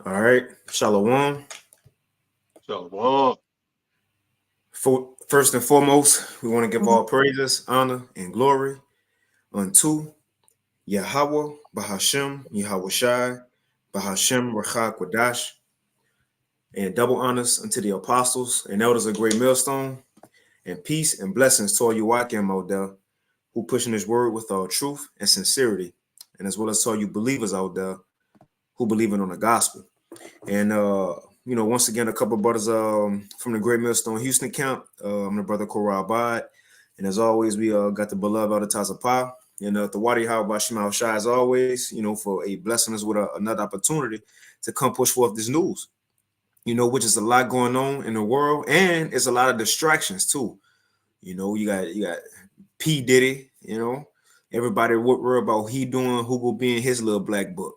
All right, Shalom. Shalom. First and foremost, we want to give all praises, honor, and glory unto Yahweh, Bahashem, Yahweh Shai, Bahashem, Rachak Wadash, and double honors unto the apostles and elders of Great Millstone, and peace and blessings to all you Wakim out there who pushing his word with all truth and sincerity, and as well as to all you believers out there who believing on the gospel. And once again, a couple of brothers from the Great Millstone Houston camp. I'm the brother Koral Abad. And as always, we got the beloved Elder Tazapah. And the Wadi How Bashim Shai, as always, for a blessing us with another opportunity to come push forth this news, which is a lot going on in the world. And it's a lot of distractions too. You got P. Diddy, everybody worry about he doing, who will be in his little black book.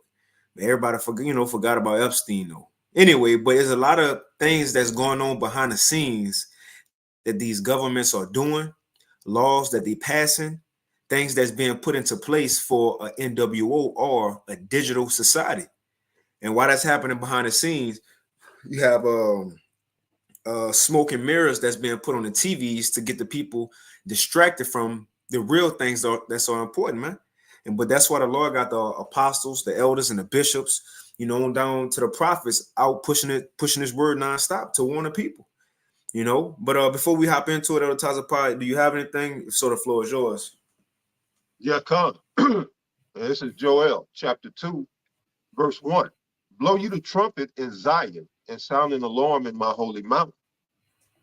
Everybody forgot about Epstein though. Anyway, but there's a lot of things that's going on behind the scenes that these governments are doing, laws that they passing, things that's being put into place for an NWO or a digital society. And why that's happening behind the scenes, you have smoke and mirrors that's being put on the TVs to get the people distracted from the real things that's so important, man. But that's why the Lord got the apostles, the elders, and the bishops, down to the prophets out pushing his word nonstop to warn the people. But before we hop into it, Elder Tazapah, do you have anything? So the floor is yours. Yeah, come. This is Joel chapter 2, verse 1. Blow you the trumpet in Zion and sound an alarm in my holy mountain.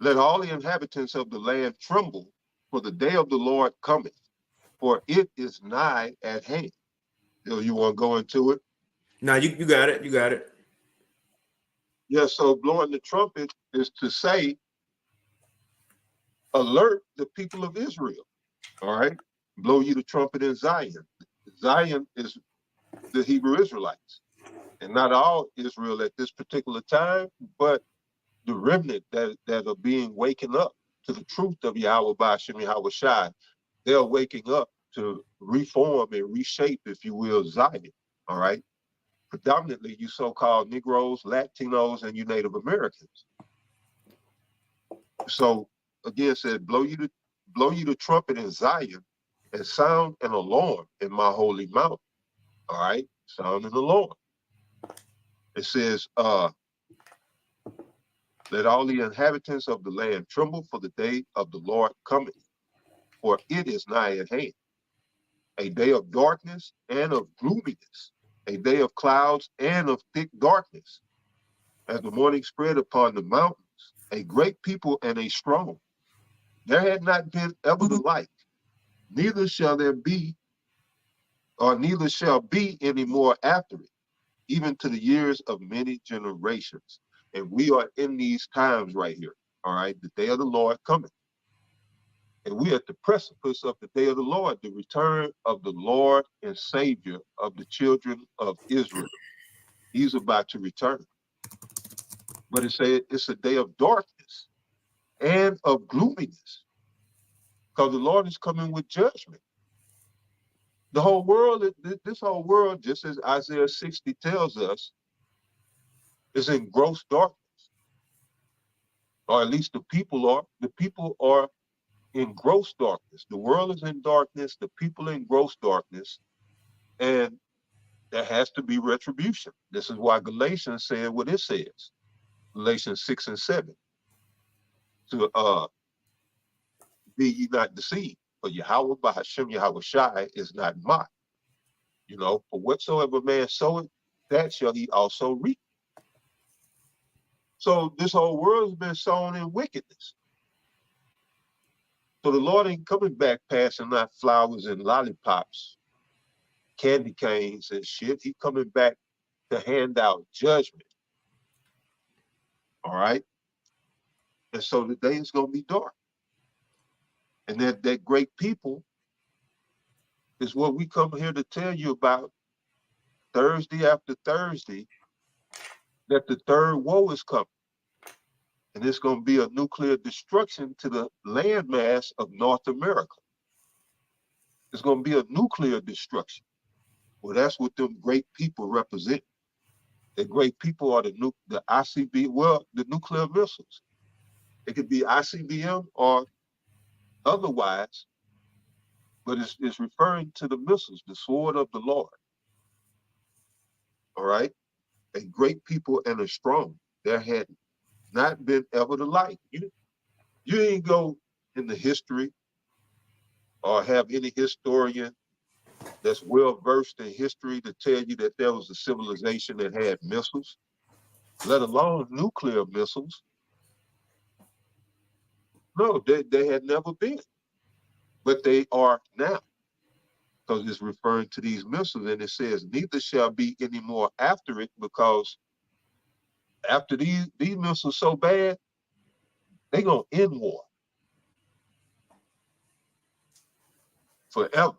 Let all the inhabitants of the land tremble, for the day of the Lord cometh, for it is nigh at hand. You want to go into it? Now you got it. You got it. Yeah, so blowing the trumpet is to say, alert the people of Israel. All right? Blow you the trumpet in Zion. Zion is the Hebrew Israelites. And not all Israel at this particular time, but the remnant that are being waken up to the truth of Yahweh Ba'ashem Yahweh Shai. They're waking up to reform and reshape, if you will, Zion. All right? Predominantly, you so-called Negroes, Latinos, and you Native Americans. So again, said, blow you the trumpet in Zion and sound an alarm in my holy mountain. All right, sound an alarm. It says, let all the inhabitants of the land tremble, for the day of the Lord cometh, for it is nigh at hand. A day of darkness and of gloominess, a day of clouds and of thick darkness. As the morning spread upon the mountains, a great people and a strong. There had not been ever the like, neither shall there be, or neither shall be any more after it, even to the years of many generations. And we are in these times right here. All right, the day of the Lord coming. And we are at the precipice of the day of the Lord, the return of the Lord and Savior of the children of Israel. He's about to return. But it says it's a day of darkness and of gloominess, because the Lord is coming with judgment. The whole world, this whole world, just as Isaiah 60 tells us, is in gross darkness. Or at least the people are. The people are in gross darkness. The world is in darkness, the people in gross darkness, and there has to be retribution. This is why Galatians said what it says. Galatians 6 and 7. To be ye not deceived, for Yahweh Bahashem Yahweh Shai is not mocked. For whatsoever man soweth, that shall he also reap. So this whole world has been sown in wickedness. So the Lord ain't coming back passing out flowers and lollipops, candy canes and shit. He coming back to hand out judgment. All right? And so the day is going to be dark. And that great people is what we come here to tell you about Thursday after Thursday, that the third woe is coming. And it's going to be a nuclear destruction to the landmass of North America. It's going to be a nuclear destruction. Well, that's what them great people represent. The great people are the ICB, well, the nuclear missiles. It could be ICBM or otherwise, but it's referring to the missiles, the sword of the Lord. All right, a great people and a strong. There had not been ever the like. You ain't go in the history or have any historian that's well versed in history to tell you that there was a civilization that had missiles, let alone nuclear missiles. No, they had never been, but they are now because it's referring to these missiles, and it says neither shall be any more after it, because after these missiles so bad, they gonna end war forever.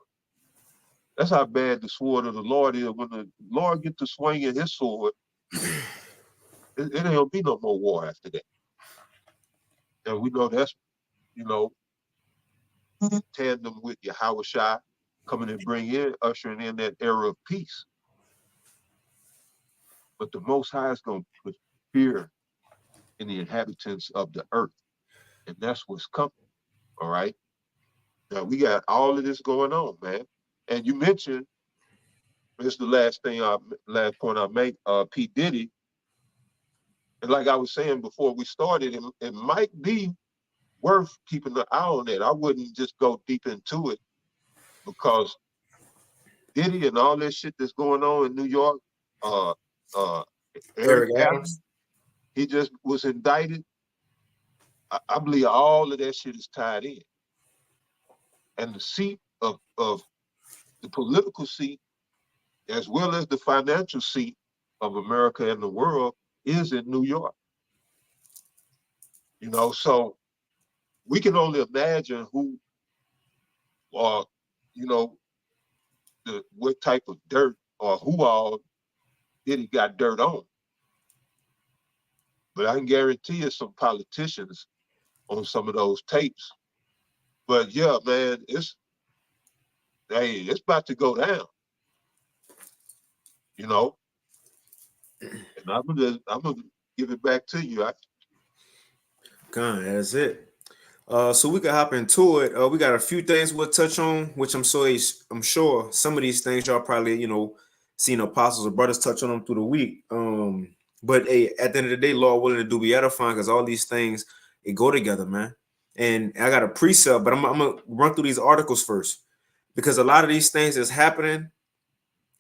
That's how bad the sword of the Lord is. When the Lord get to swinging his sword, it ain't gonna be no more war after that. And we know that's, you know, tandem with Yahweh Shai coming and ushering in that era of peace. But the Most High is gonna put fear in the inhabitants of the earth, and that's what's coming. All right. Now we got all of this going on, man. And you mentioned, this is the last point I make. P Diddy, and like I was saying before we started, it might be worth keeping an eye on that. I wouldn't just go deep into it because Diddy and all that shit that's going on in New York, uh, uh, Eric Eric Adams, Adams. he just was indicted. I believe all of that shit is tied in. And the seat of the political seat, as well as the financial seat of America and the world, is in New York. You know, so we can only imagine who, or you know, what type of dirt or who all Diddy got dirt on. But I can guarantee you some politicians on some of those tapes. But yeah, man, it's about to go down, you know. And I'm gonna give it back to you. God, that's it. So we can hop into it. We got a few things we'll touch on, which I'm sure some of these things y'all probably seen apostles or brothers touch on them through the week. But hey, at the end of the day, Lord willing, to do be edifying, because all these things it go together, man. And I got a precept, but I'm gonna run through these articles first, because a lot of these things is happening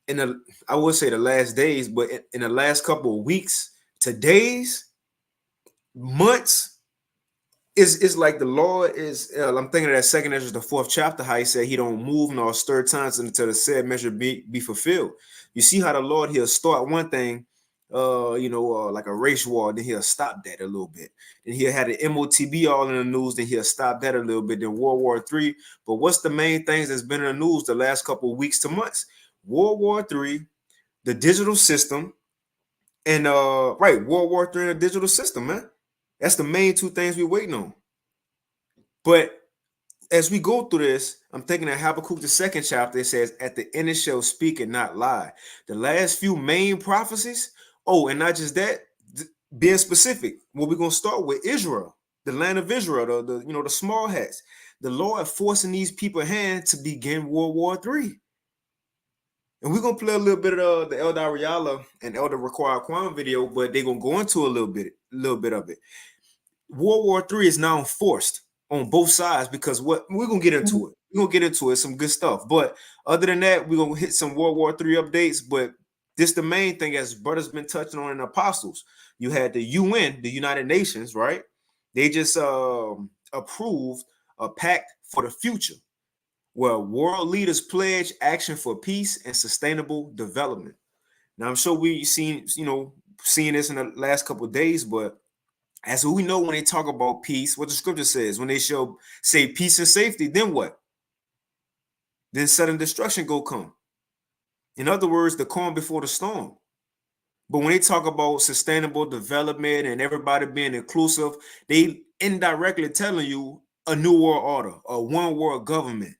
in the, I would say, the last days, but in the last couple of weeks to days, months. It's like the Lord is. I'm thinking of that second Ezra, the fourth chapter, how he said he don't move nor stir times until the said measure be fulfilled. You see how the Lord, he'll start one thing, like a race war, then he'll stop that a little bit. Then he'll have the MOTB all in the news, then he'll stop that a little bit. Then World War III. But what's the main things that's been in the news the last couple of weeks to months? World War III, the digital system, and World War III and the digital system, man. That's the main two things we're waiting on. But as we go through this, I'm thinking of Habakkuk, the second chapter. It says, "At the end it shall speak and not lie." The last few main prophecies. Oh, and not just that, being specific. Well, we're gonna start with Israel, the land of Israel, the small hats. The Lord forcing these people's hand to begin World War III. And we're gonna play a little bit of the Elder Ariala and Elder Require Kwan video, but they're gonna go into a little bit of it. World War III is now enforced on both sides, because what we're gonna get into it. We're gonna get into it, some good stuff. But other than that, we're gonna hit some World War III updates. But this the main thing, as brothers been touching on in apostles. You had the UN, the United Nations, right? They just approved a pact for the future, where world leaders pledge action for peace and sustainable development. Now I'm sure we seeing this in the last couple of days, but as we know, when they talk about peace, what the scripture says, when they shall say peace and safety, then what? Then sudden destruction go come. In other words, the calm before the storm. But when they talk about sustainable development and everybody being inclusive, they indirectly telling you a new world order, a one world government.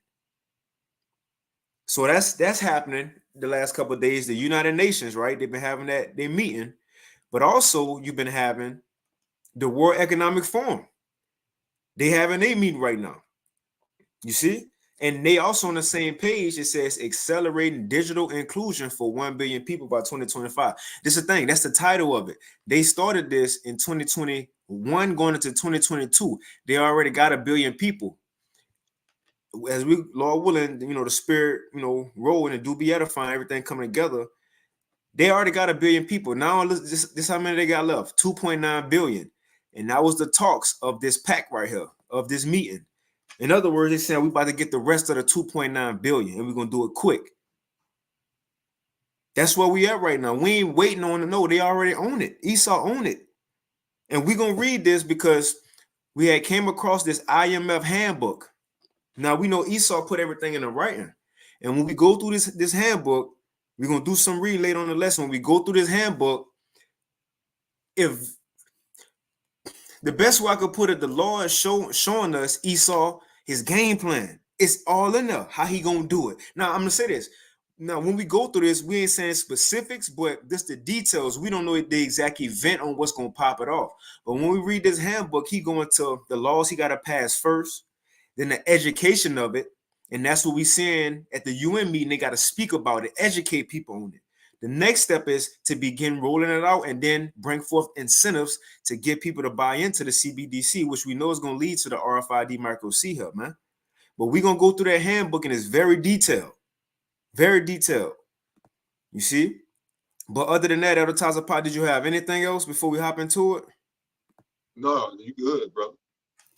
So that's happening. the last couple of days, the United Nations, right? They've been having their meeting, but also you've been having the World Economic Forum. They having a meeting right now. You see? And they also on the same page, it says accelerating digital inclusion for 1 billion people by 2025. This is the thing. That's the title of it. They started this in 2021 going into 2022. They already got 1 billion people. As we, Lord willing, the spirit, rolling and do be edifying, everything coming together. They already got 1 billion people. Now this how many they got left? 2.9 billion. And that was the talks of this pack right here, of this meeting. In other words, they said we about to get the rest of the 2.9 billion and we're gonna do it quick. That's where we at right now. We ain't waiting on it. No, they already own it. Esau own it. And we're gonna read this because we had came across this IMF handbook. Now we know Esau put everything in the writing. And when we go through this handbook, we're gonna do some reading later on the lesson. When we go through this handbook, if the best way I could put it, the Lord showing us Esau his game plan. It's all in there. How he gonna do it? Now I'm gonna say this. Now, when we go through this, we ain't saying specifics, but just the details. We don't know the exact event on what's gonna pop it off. But when we read this handbook, he going to the laws he gotta pass first, then the education of it, and that's what we seeing at the UN meeting. They gotta speak about it, educate people on it. The next step is to begin rolling it out and then bring forth incentives to get people to buy into the CBDC, which we know is going to lead to the RFID micro C hub, man. But we're going to go through that handbook and it's very detailed. Very detailed. You see? But other than that, Elder Tazapah, did you have anything else before we hop into it? No, you good, brother.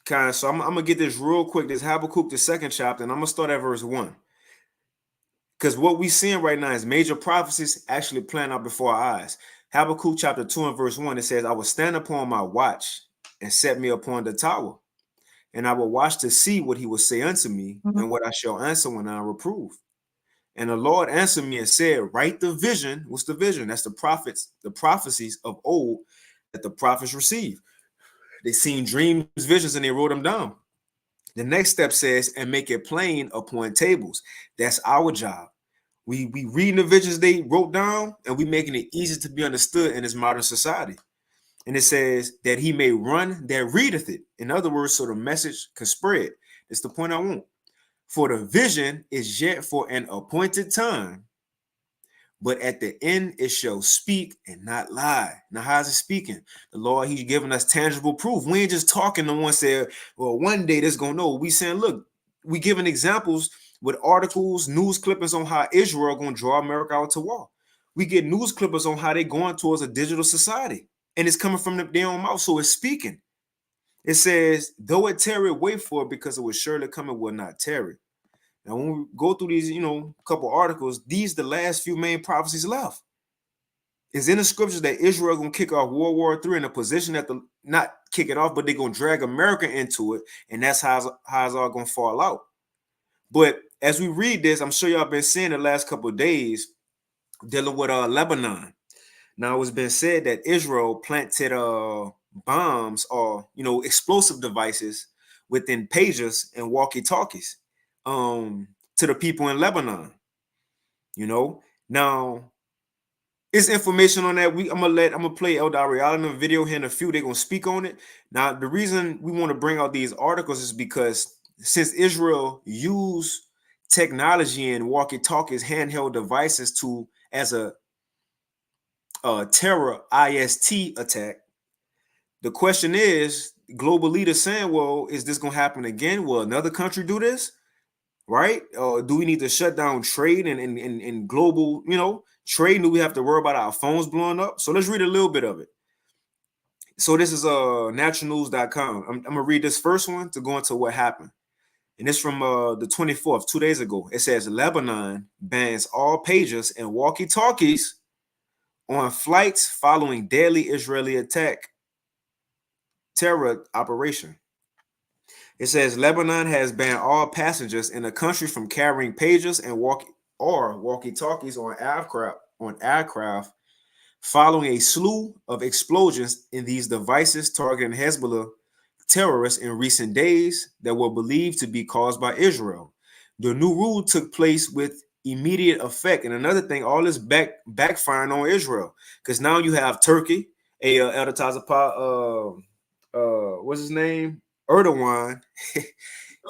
Kind of. So I'm going to get this real quick. This Habakkuk, the 2nd chapter, and I'm going to start at verse 1. Because what we're seeing right now is major prophecies actually playing out before our eyes. Habakkuk chapter 2 and verse 1, it says, I will stand upon my watch and set me upon the tower, and I will watch to see what he will say unto me, and what I shall answer when I reprove. And the Lord answered me and said, write the vision. What's the vision? That's the prophecies of old that the prophets received. They seen dreams, visions, and they wrote them down. The next step says, and make it plain upon tables. That's our job. We reading the visions they wrote down, and we making it easy to be understood in this modern society. And it says that he may run that readeth it. In other words, so the message can spread. It's the point I want. For the vision is yet for an appointed time, but at the end it shall speak and not lie. Now, how's it speaking? The Lord, he's giving us tangible proof. We ain't just talking to one say, well, one day this gonna know. We saying, look, we giving examples with articles, news clippings on how Israel gonna draw America out to war. We get news clippings on how they going towards a digital society, and it's coming from their own mouth, so it's speaking. It says, though it tarry, wait for it, because it will surely come, it will not tarry. Now, when we go through these, couple articles, these the last few main prophecies left. It's in the scriptures that Israel gonna kick off World War III in a position that not kick it off, but they're gonna drag America into it, and that's how it's all gonna fall out. But as we read this, I'm sure y'all been seeing the last couple of days dealing with Lebanon. Now, it's been said that Israel planted bombs or explosive devices within pagers and walkie-talkies to the people in Lebanon. Now it's information on that. I'm gonna play Elder Ariana video here in a few. They're gonna speak on it. Now, the reason we want to bring out these articles is because since Israel used technology and walkie-talkies, handheld devices as a terror IST attack, the question is, global leaders saying, well, is this gonna happen again? Will another country do this? Right? Do we need to shut down trade and global, trade? Do we have to worry about our phones blowing up? So let's read a little bit of it. So this is naturalnews.com. I'm gonna read this first one to go into what happened. And it's from the 24th, 2 days ago. It says Lebanon bans all pagers and walkie-talkies on flights following deadly Israeli terror operation. It says Lebanon has banned all passengers in the country from carrying pagers and walkie-talkies on aircraft following a slew of explosions in these devices targeting Hezbollah terrorists in recent days that were believed to be caused by Israel. The new rule took place with immediate effect. And another thing, all this backfiring on Israel, because now you have Turkey, Elder Tazapah, what's his name, Erdogan.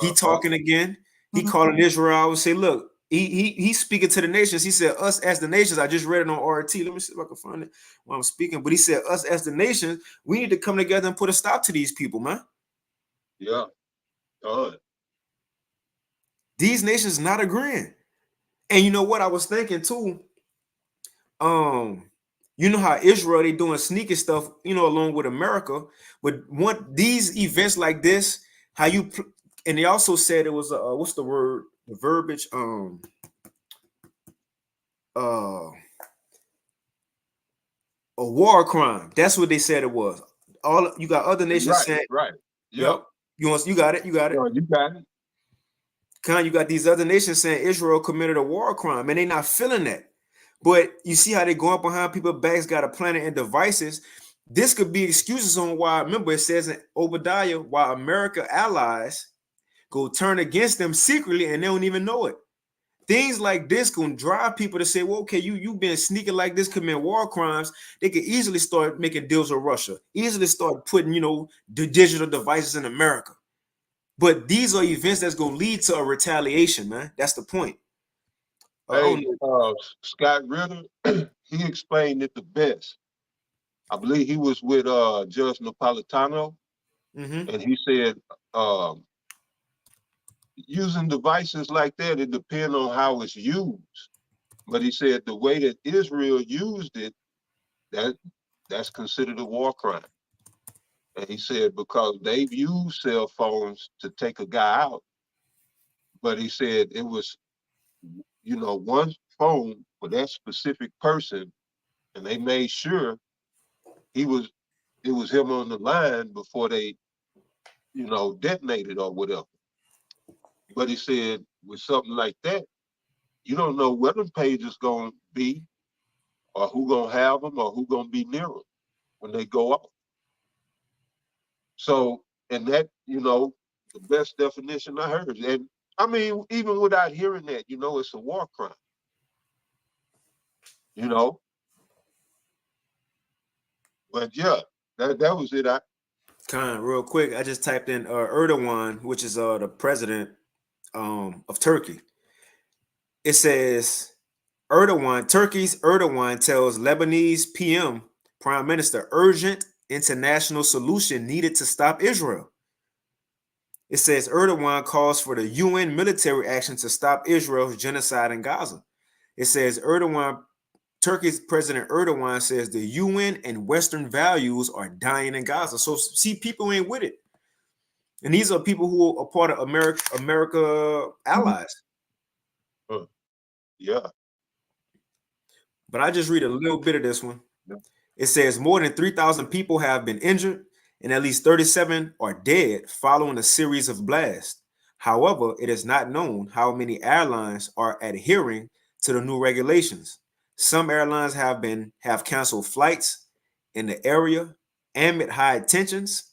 He talking again. He calling Israel. I would say, look, he's speaking to the nations. He said, us as the nations. I just read it on RT. Let me see if I can find it while I'm speaking. But he said, us as the nations, we need to come together and put a stop to these people, man. Yeah. These nations not agreeing. And you know what I was thinking too? You know how Israel, they doing sneaky stuff, along with America. But these events like this, how you and they also said it was what's the word? The verbiage, a war crime. That's what they said it was. All you got other nations saying, right. Yep. You got it. No, you got it. You got these other nations saying Israel committed a war crime, and they not feeling that. But you see how they going behind people's backs, got a planet and devices. This could be excuses on why. Remember, it says in Obadiah, why America allies go turn against them secretly, and they don't even know it. Things like this gonna drive people to say, well, okay, you've been sneaking like this, committing war crimes. They could easily start making deals with Russia, easily start putting, the digital devices in America. But these are events that's gonna lead to a retaliation, man. That's the point. Hey, Scott Ritter, he explained it the best. I believe he was with Judge Napolitano, and he said using devices like that, it depends on how it's used. But he said the way that Israel used it, that's considered a war crime. And he said because they've used cell phones to take a guy out, but he said it was, one phone for that specific person, and they made sure it was him on the line before they, detonated or whatever. But he said with something like that, you don't know where the page is going to be, or who going to have them, or who going to be near them when they go off. So, and that, the best definition I heard. And I mean, even without hearing that, it's a war crime. But yeah, that was it. Real quick, I just typed in Erdogan, which is the president of Turkey. It says Turkey's Erdogan tells Lebanese PM Prime Minister urgent international solution needed to stop Israel. It says Erdogan calls for the UN military action to stop Israel's genocide in Gaza. It says Turkey's President Erdogan says the UN and Western values are dying in Gaza. So see, people ain't with it. And these are people who are part of America allies. Yeah. But I just read a little bit of this one. It says more than 3,000 people have been injured and at least 37 are dead following a series of blasts. However, it is not known how many airlines are adhering to the new regulations. Some airlines have canceled flights in the area amid heightened tensions.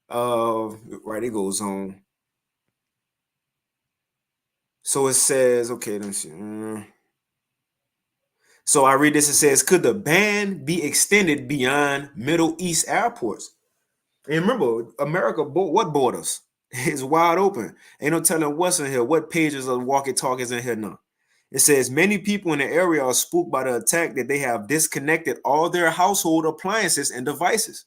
Right, it goes on. So it says, okay, let me see. So I read this, it says, could the ban be extended beyond Middle East airports? And remember, America, what borders? It's wide open. Ain't no telling what's in here, what pages of walkie-talkies in here now. It says many people in the area are spooked by the attack that they have disconnected all their household appliances and devices.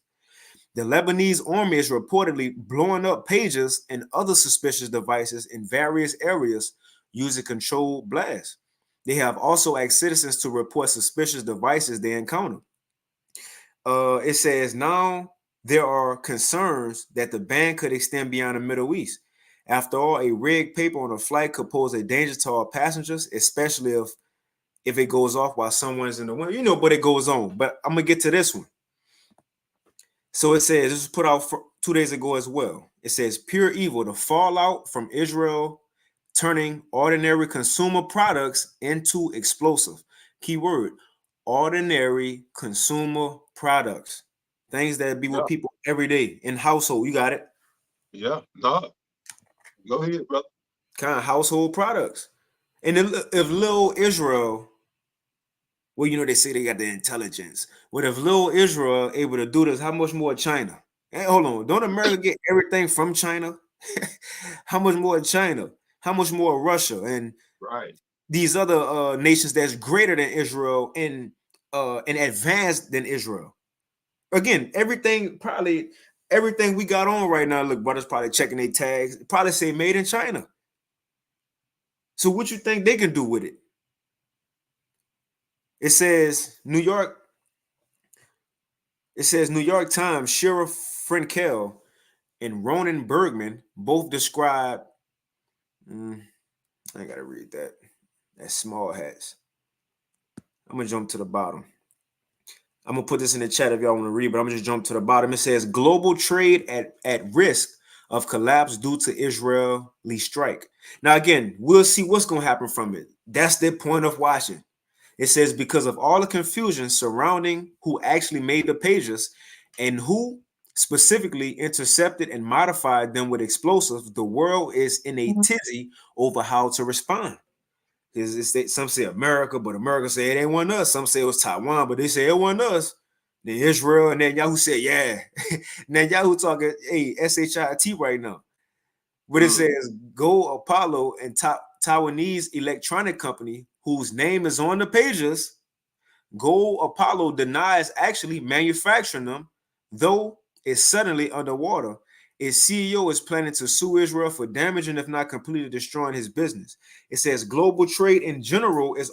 The Lebanese army is reportedly blowing up pages and other suspicious devices in various areas using controlled blasts. They have also asked citizens to report suspicious devices they encounter. It says now there are concerns that the ban could extend beyond the Middle East. After all, a rigged paper on a flight could pose a danger to all passengers, especially if it goes off while someone's in the window, but it goes on. But I'm gonna get to this one. So it says, this was put out 2 days ago as well. It says pure evil, the fallout from Israel turning ordinary consumer products into explosive. Keyword, ordinary consumer products. Things that be with people every day in household. You got it? Yeah, no. Go ahead, brother. Kind of household products. And if little Israel, well, they say they got the intelligence. But if little Israel able to do this, how much more China? Hey, hold on, don't America get everything from China? How much more China? How much more Russia and Right. these other nations that's greater than Israel and advanced than Israel? Again, everything we got on right now. Look, brothers probably checking their tags. Probably say made in China. So what you think they can do with it? It says New York. It says New York Times Sheriff Frenkel and Ronan Bergman both describe. I gotta read that. That's small hats. I'm gonna jump to the bottom. I'm gonna put this in the chat if y'all want to read, but I'm gonna just jump to the bottom. It says global trade at risk of collapse due to Israeli strike. Now again, we'll see what's gonna happen from it. That's the point of watching. It says because of all the confusion surrounding who actually made the pages and who specifically intercepted and modified them with explosives, the world is in a tizzy over how to respond. Because some say America, but America say it ain't one us. Some say it was Taiwan, but they say it wasn't us. Then Israel, and then Yahoo said, yeah. Now Yahoo talking, hey, SHIT right now. But it says Go Apollo and Taiwanese electronic company, whose name is on the pages. Go Apollo denies actually manufacturing them, though it's suddenly underwater. Its CEO is planning to sue Israel for damaging, if not completely destroying, his business. It says global trade in general is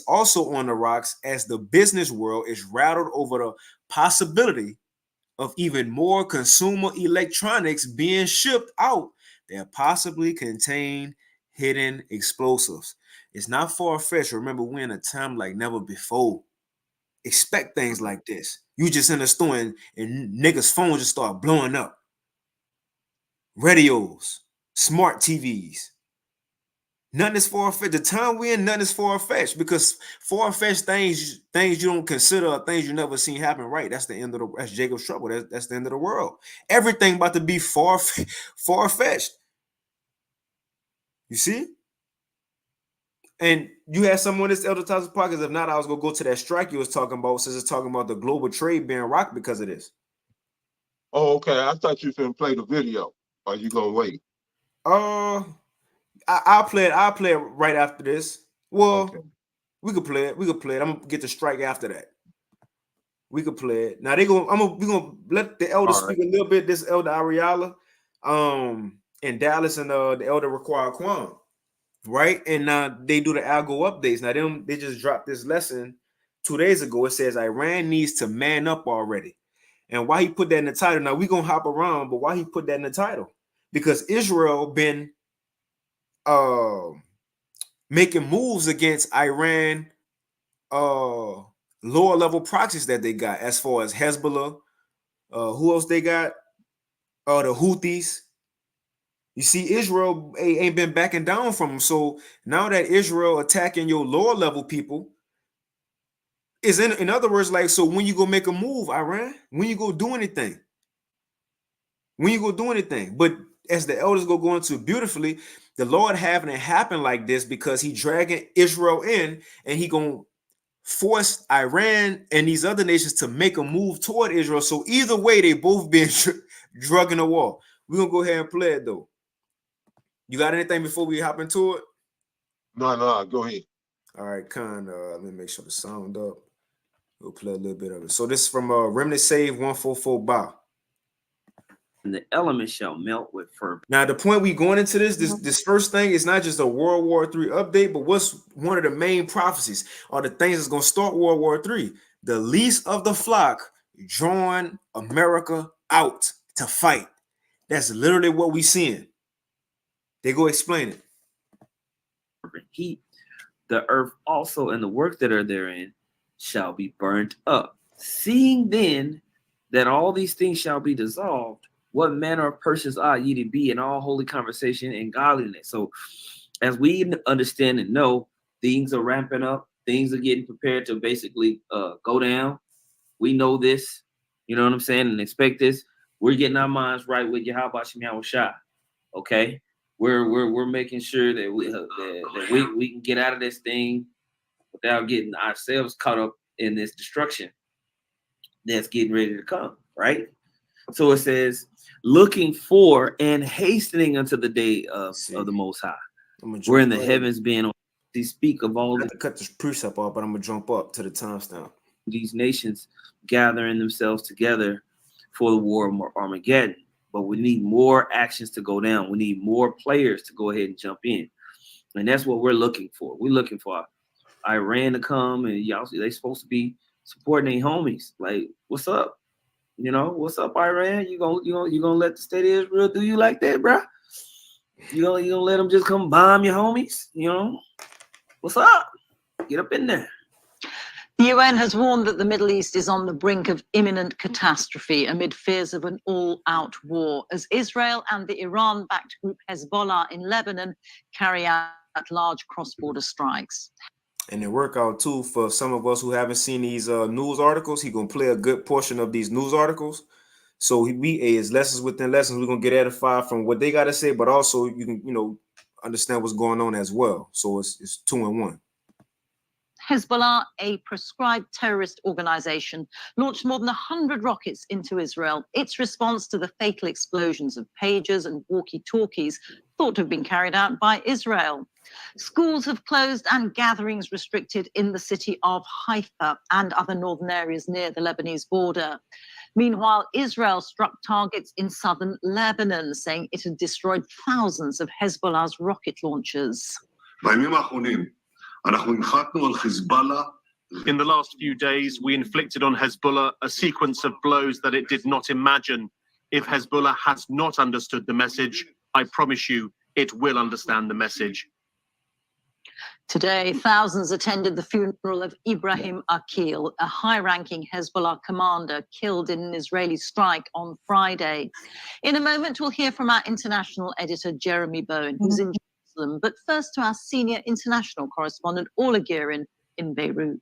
also on the rocks as the business world is rattled over the possibility of even more consumer electronics being shipped out that possibly contain hidden explosives. It's not far-fetched. Remember, we're in a time like never before. Expect things like this. You just in a store and niggas' phones just start blowing up. Radios, smart TVs. Nothing is far-fetched. The time we're in, nothing is far-fetched because far-fetched things you don't consider are things you never seen happen. Right? That's the end of that's Jacob's trouble. That's the end of the world. Everything about to be far-fetched. You see? And you had someone this Elder Tyson podcast. If not, I was gonna go to that strike you was talking about, since it's talking about the global trade being rocked because of this. Oh, okay. I thought you finna play the video. Are you gonna wait? I'll play it. I'll play it right after this. Well, Okay. we could play it. We could play it. I'm gonna get the strike after that. We could play it. Now we gonna let the elder All right. speak a little bit. This elder Ariala, and Dallas and the elder Require Quan, right? And they do the algo updates. Now they just dropped this lesson 2 days ago. It says Iran needs to man up already. And why he put that in the title? Now we gonna hop around, but why he put that in the title? Because Israel been making moves against Iran lower level proxies that they got, as far as Hezbollah. Who else they got? The Houthis. You see, Israel ain't been backing down from them. So now that Israel attacking your lower level people is in other words, like, so when you go make a move, Iran, when you go do anything, but as the elders go into beautifully, the Lord having it happen like this because he dragging Israel in, and he gonna force Iran and these other nations to make a move toward Israel. So either way, they both being drug in the wall. We're gonna go ahead and play it though. You got anything before we hop into it? No, go ahead. All right, let me make sure the sound up. We'll play a little bit of it. So this is from Remnant Save 144 Ba. And the elements shall melt with fervor. Now, the point we going into this first thing is not just a World War III update, but what's one of the main prophecies or the things that's going to start World War III. The least of the flock drawing America out to fight. That's literally what we seeing. They go explain it. Heat, the earth also and the works that are therein shall be burnt up. Seeing then that all these things shall be dissolved, what manner of persons ought ye to be in all holy conversation and godliness? So as we understand and know, things are ramping up, things are getting prepared to basically go down. We know this, you know what I'm saying, and expect this. We're getting our minds right with Yahweh Shem Shah. Okay. We're making sure that we can get out of this thing without getting ourselves caught up in this destruction that's getting ready to come, right? So it says, looking for and hastening unto the day of the Most High. We're in the heavens being on. They speak of all. I have to cut this precept off, but I'm gonna jump up to the timestamp. These nations gathering themselves together for the war of Armageddon, but we need more actions to go down. We need more players to go ahead and jump in, and that's what we're looking for. We're looking for Iran to come, and y'all see they supposed to be supporting their homies. Like, what's up? You know, what's up, Iran? You gonna let the state of Israel do you like that, bro? You gonna let them just come bomb your homies? You know, what's up? Get up in there. The UN has warned that the Middle East is on the brink of imminent catastrophe amid fears of an all-out war, as Israel and the Iran-backed group Hezbollah in Lebanon carry out large cross-border strikes. And it work out too for some of us who haven't seen these news articles. He gonna play a good portion of these news articles, so we is lessons within lessons. We're gonna get edified from what they gotta say, but also you can understand what's going on as well. So it's 2 in 1. Hezbollah, a proscribed terrorist organization, launched more than 100 rockets into Israel. Its response to the fatal explosions of pagers and walkie-talkies thought to have been carried out by Israel. Schools have closed and gatherings restricted in the city of Haifa and other northern areas near the Lebanese border. Meanwhile, Israel struck targets in southern Lebanon, saying it had destroyed thousands of Hezbollah's rocket launchers. In the last few days, we inflicted on Hezbollah a sequence of blows that it did not imagine. If Hezbollah has not understood the message, I promise you it will understand the message. Today, thousands attended the funeral of Ibrahim Akil, a high-ranking Hezbollah commander killed in an Israeli strike on Friday. In a moment, we'll hear from our international editor, Jeremy Bowen, who's in Jerusalem. But first to our senior international correspondent, Orla Guerin in Beirut.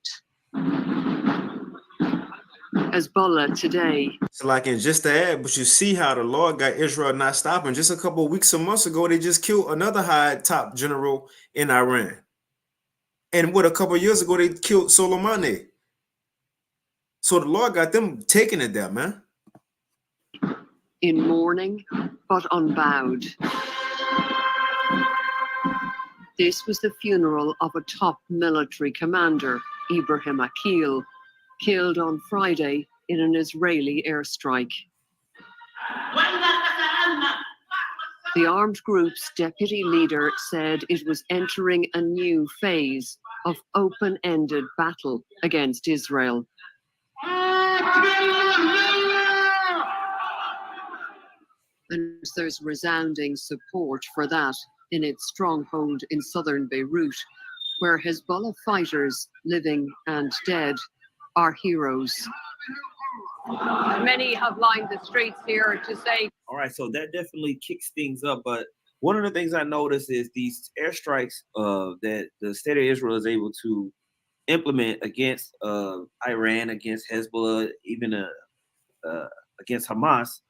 Hezbollah today. So like in just to add, but you see how the Lord got Israel not stopping. Just a couple of weeks or months ago, they just killed another high top general in Iran. And what a couple of years ago, they killed Soleimani. So the Lord got them taking it there, man. In mourning, but unbowed. This was the funeral of a top military commander, Ibrahim Akil, killed on Friday in an Israeli airstrike. The armed group's deputy leader said it was entering a new phase of open-ended battle against Israel. And there's resounding support for that in its stronghold in southern Beirut, where Hezbollah fighters, living and dead, are heroes. Many have lined the streets here to say. All right, so that definitely kicks things up. But one of the things I noticed is these airstrikes that the state of Israel is able to implement against Iran, against Hezbollah, even against Hamas.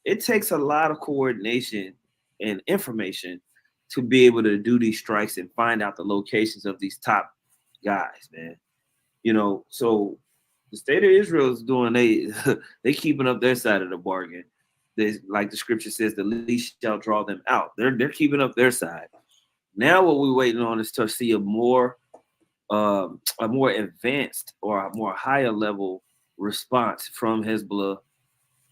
It takes a lot of coordination and information to be able to do these strikes and find out the locations of these top guys, man. You know, so the state of Israel is doing they keeping up their side of the bargain. They, like the scripture says, the least shall draw them out. They're keeping up their side. Now what we're waiting on is to see a more advanced or a more higher level response from Hezbollah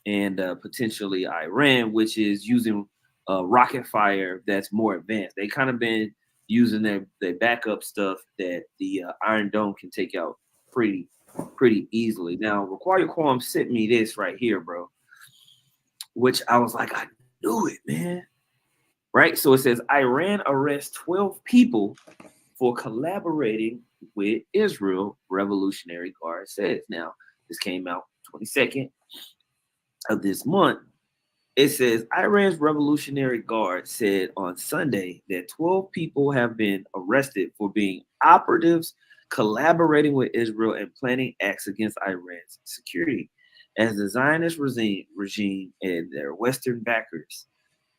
and potentially Iran, which is using rocket fire that's more advanced. They kind of been using their backup stuff that the Iron Dome can take out pretty easily. Now, Require Quorum sent me this right here, bro, which I was like, I knew it, man. Right? So it says Iran arrests 12 people for collaborating with Israel, Revolutionary Guard says. Now, this came out 22nd of this month. It says Iran's Revolutionary Guard said on Sunday that 12 people have been arrested for being operatives collaborating with Israel and planning acts against Iran's security, as the Zionist regime and their Western backers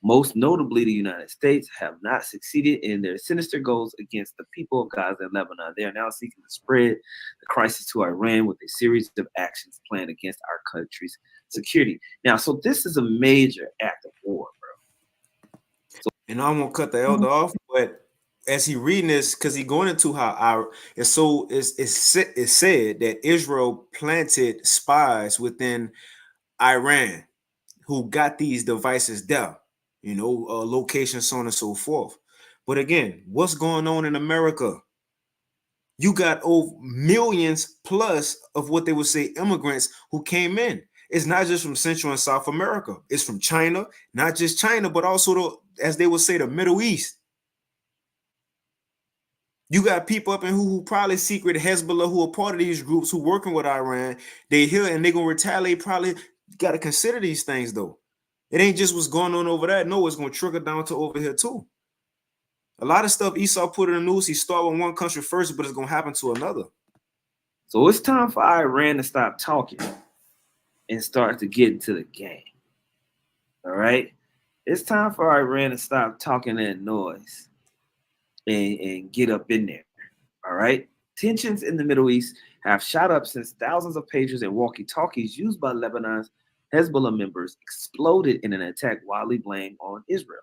Most notably, the United States have not succeeded in their sinister goals against the people of Gaza and Lebanon. They are now seeking to spread the crisis to Iran with a series of actions planned against our country's security. Now, so this is a major act of war, bro. And I won't cut the elder off, but as he reading this, because he going into how it's said that Israel planted spies within Iran who got these devices there, location, so on and so forth. But again, what's going on in America? You got over millions plus of what they would say immigrants who came in. It's not just from Central and South America. It's from China, not just China, but also, as they would say, the Middle East. You got people up in who probably secret Hezbollah, who are part of these groups, who working with Iran. They here and they're going to retaliate. Probably got to consider these things, though. It ain't just what's going on over there. No, it's going to trickle down to over here, too. A lot of stuff Esau put in the news, he started with one country first, but it's going to happen to another. So it's time for Iran to stop talking and start to get into the game. All right? It's time for Iran to stop talking that noise and get up in there. All right? Tensions in the Middle East have shot up since thousands of pagers and walkie-talkies used by Lebanon's Hezbollah members exploded in an attack widely blamed on Israel.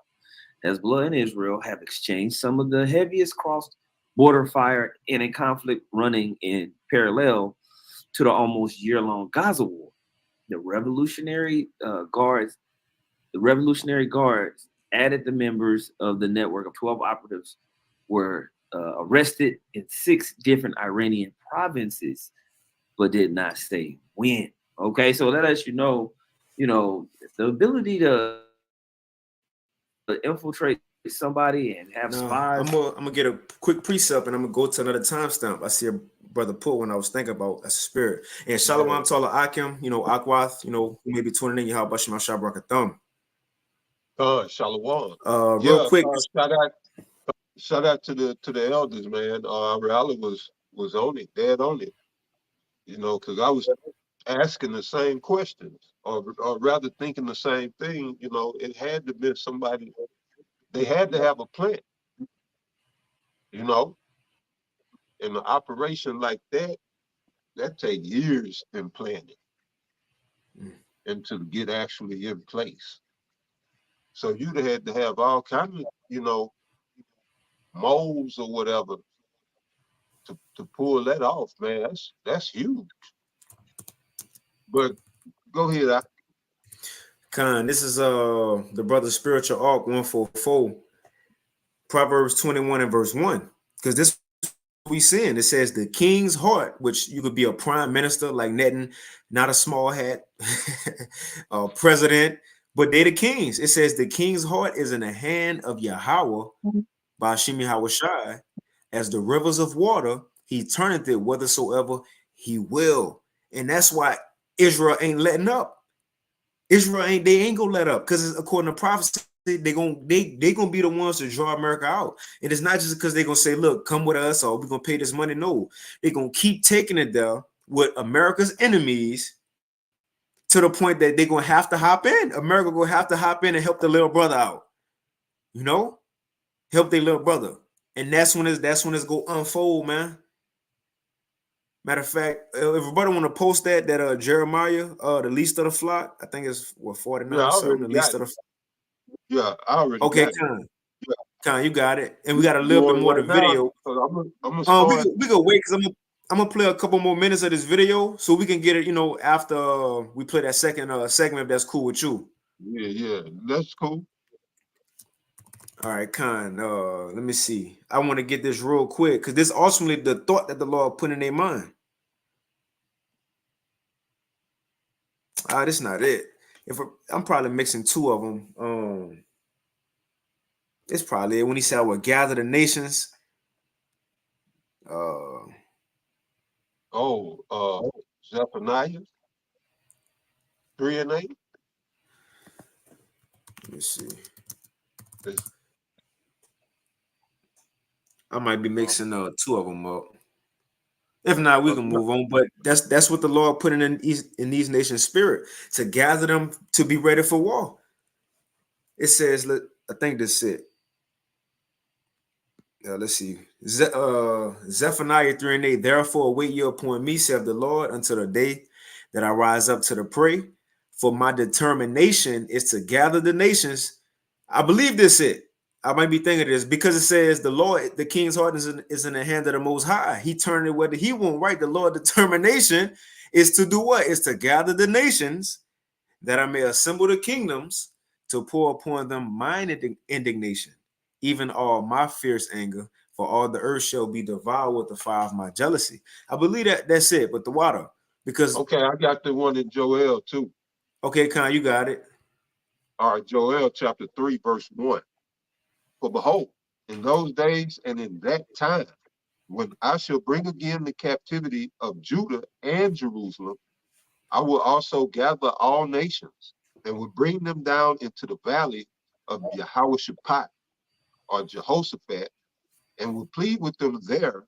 Hezbollah and Israel have exchanged some of the heaviest cross-border fire in a conflict running in parallel to the almost year-long Gaza war. The Revolutionary Guards added the members of the network of 12 operatives were arrested in 6 different Iranian provinces, but did not say when. Okay, so that lets you know, the ability to infiltrate somebody and have spies. I'm gonna get a quick precept and I'm gonna go to another timestamp. I see a brother put when I was thinking about a spirit. And Shalom Tala Akim, Akwath, who may be tuning in, Yahweh Bashim Shabrak Shalom. Real quick. Shout out to the elders, man. Rally was on it, dead on it. Because I was asking the same questions, or rather thinking the same thing. It had to be somebody. They had to have a plan. In an operation like that take years in planning and to get actually in place. So you'd have had to have all kinds of, molds or whatever to pull that off, man. That's huge. But go ahead. Khan, this is the brother Spiritual Ark 144, Proverbs 21 and verse 1. Because this we seeing, it says the king's heart, which you could be a prime minister like Netan, not a small hat, president, but they the kings. It says the king's heart is in the hand of Yahweh, by Hashem Yahweh Shai, as the rivers of water, he turneth it whithersoever he will. And that's why Israel ain't letting up. They ain't gonna let up, because according to prophecy, they gonna be the ones to draw America out. And it's not just because they're gonna say, look, come with us or we're gonna pay this money. No, they're gonna keep taking it there with America's enemies to the point that they're gonna have to hop in. America gonna have to hop in and help the little brother out. Help their little brother. And that's when it's gonna unfold, man. Matter of fact, if everybody want to post that Jeremiah, the least of the flock, I think it's 49 or something, the least of the flock. Yeah, I already okay, got it. Con, you got it. And we got a little bit more of the video. We go wait, because I'm gonna play a couple more minutes of this video so we can get it, after we play that second segment, if that's cool with you. Yeah, that's cool. All right, Con. Let me see. I want to get this real quick because this is ultimately the thought that the Lord put in their mind. This is not it. I'm probably mixing 2 of them. It's probably when he said, "I will gather the nations." Zephaniah 3 and 8. Let me see. I might be mixing 2 of them up. If not, we can move on. But that's what the Lord put in these nations' spirit, to gather them to be ready for war. It says, I think that's it. Let's see. Zephaniah 3 and 8. Therefore, wait ye upon me, saith the Lord, until the day that I rise up to the prey. For my determination is to gather the nations. I believe this it. I might be thinking this because it says the Lord, the king's heart is in the hand of the Most High. He turned it whether he won't, right? The Lord determination is to do what? Is to gather the nations that I may assemble the kingdoms to pour upon them mine indignation, even all my fierce anger, for all the earth shall be devoured with the fire of my jealousy. I believe that's it, but the water, because Okay, I got the one in Joel too. okay, Con, you got it. All right, Joel chapter 3, verse 1. For behold, in those days and in that time, when I shall bring again the captivity of Judah and Jerusalem, I will also gather all nations and will bring them down into the valley of Jehoshaphat or Jehoshaphat, and will plead with them there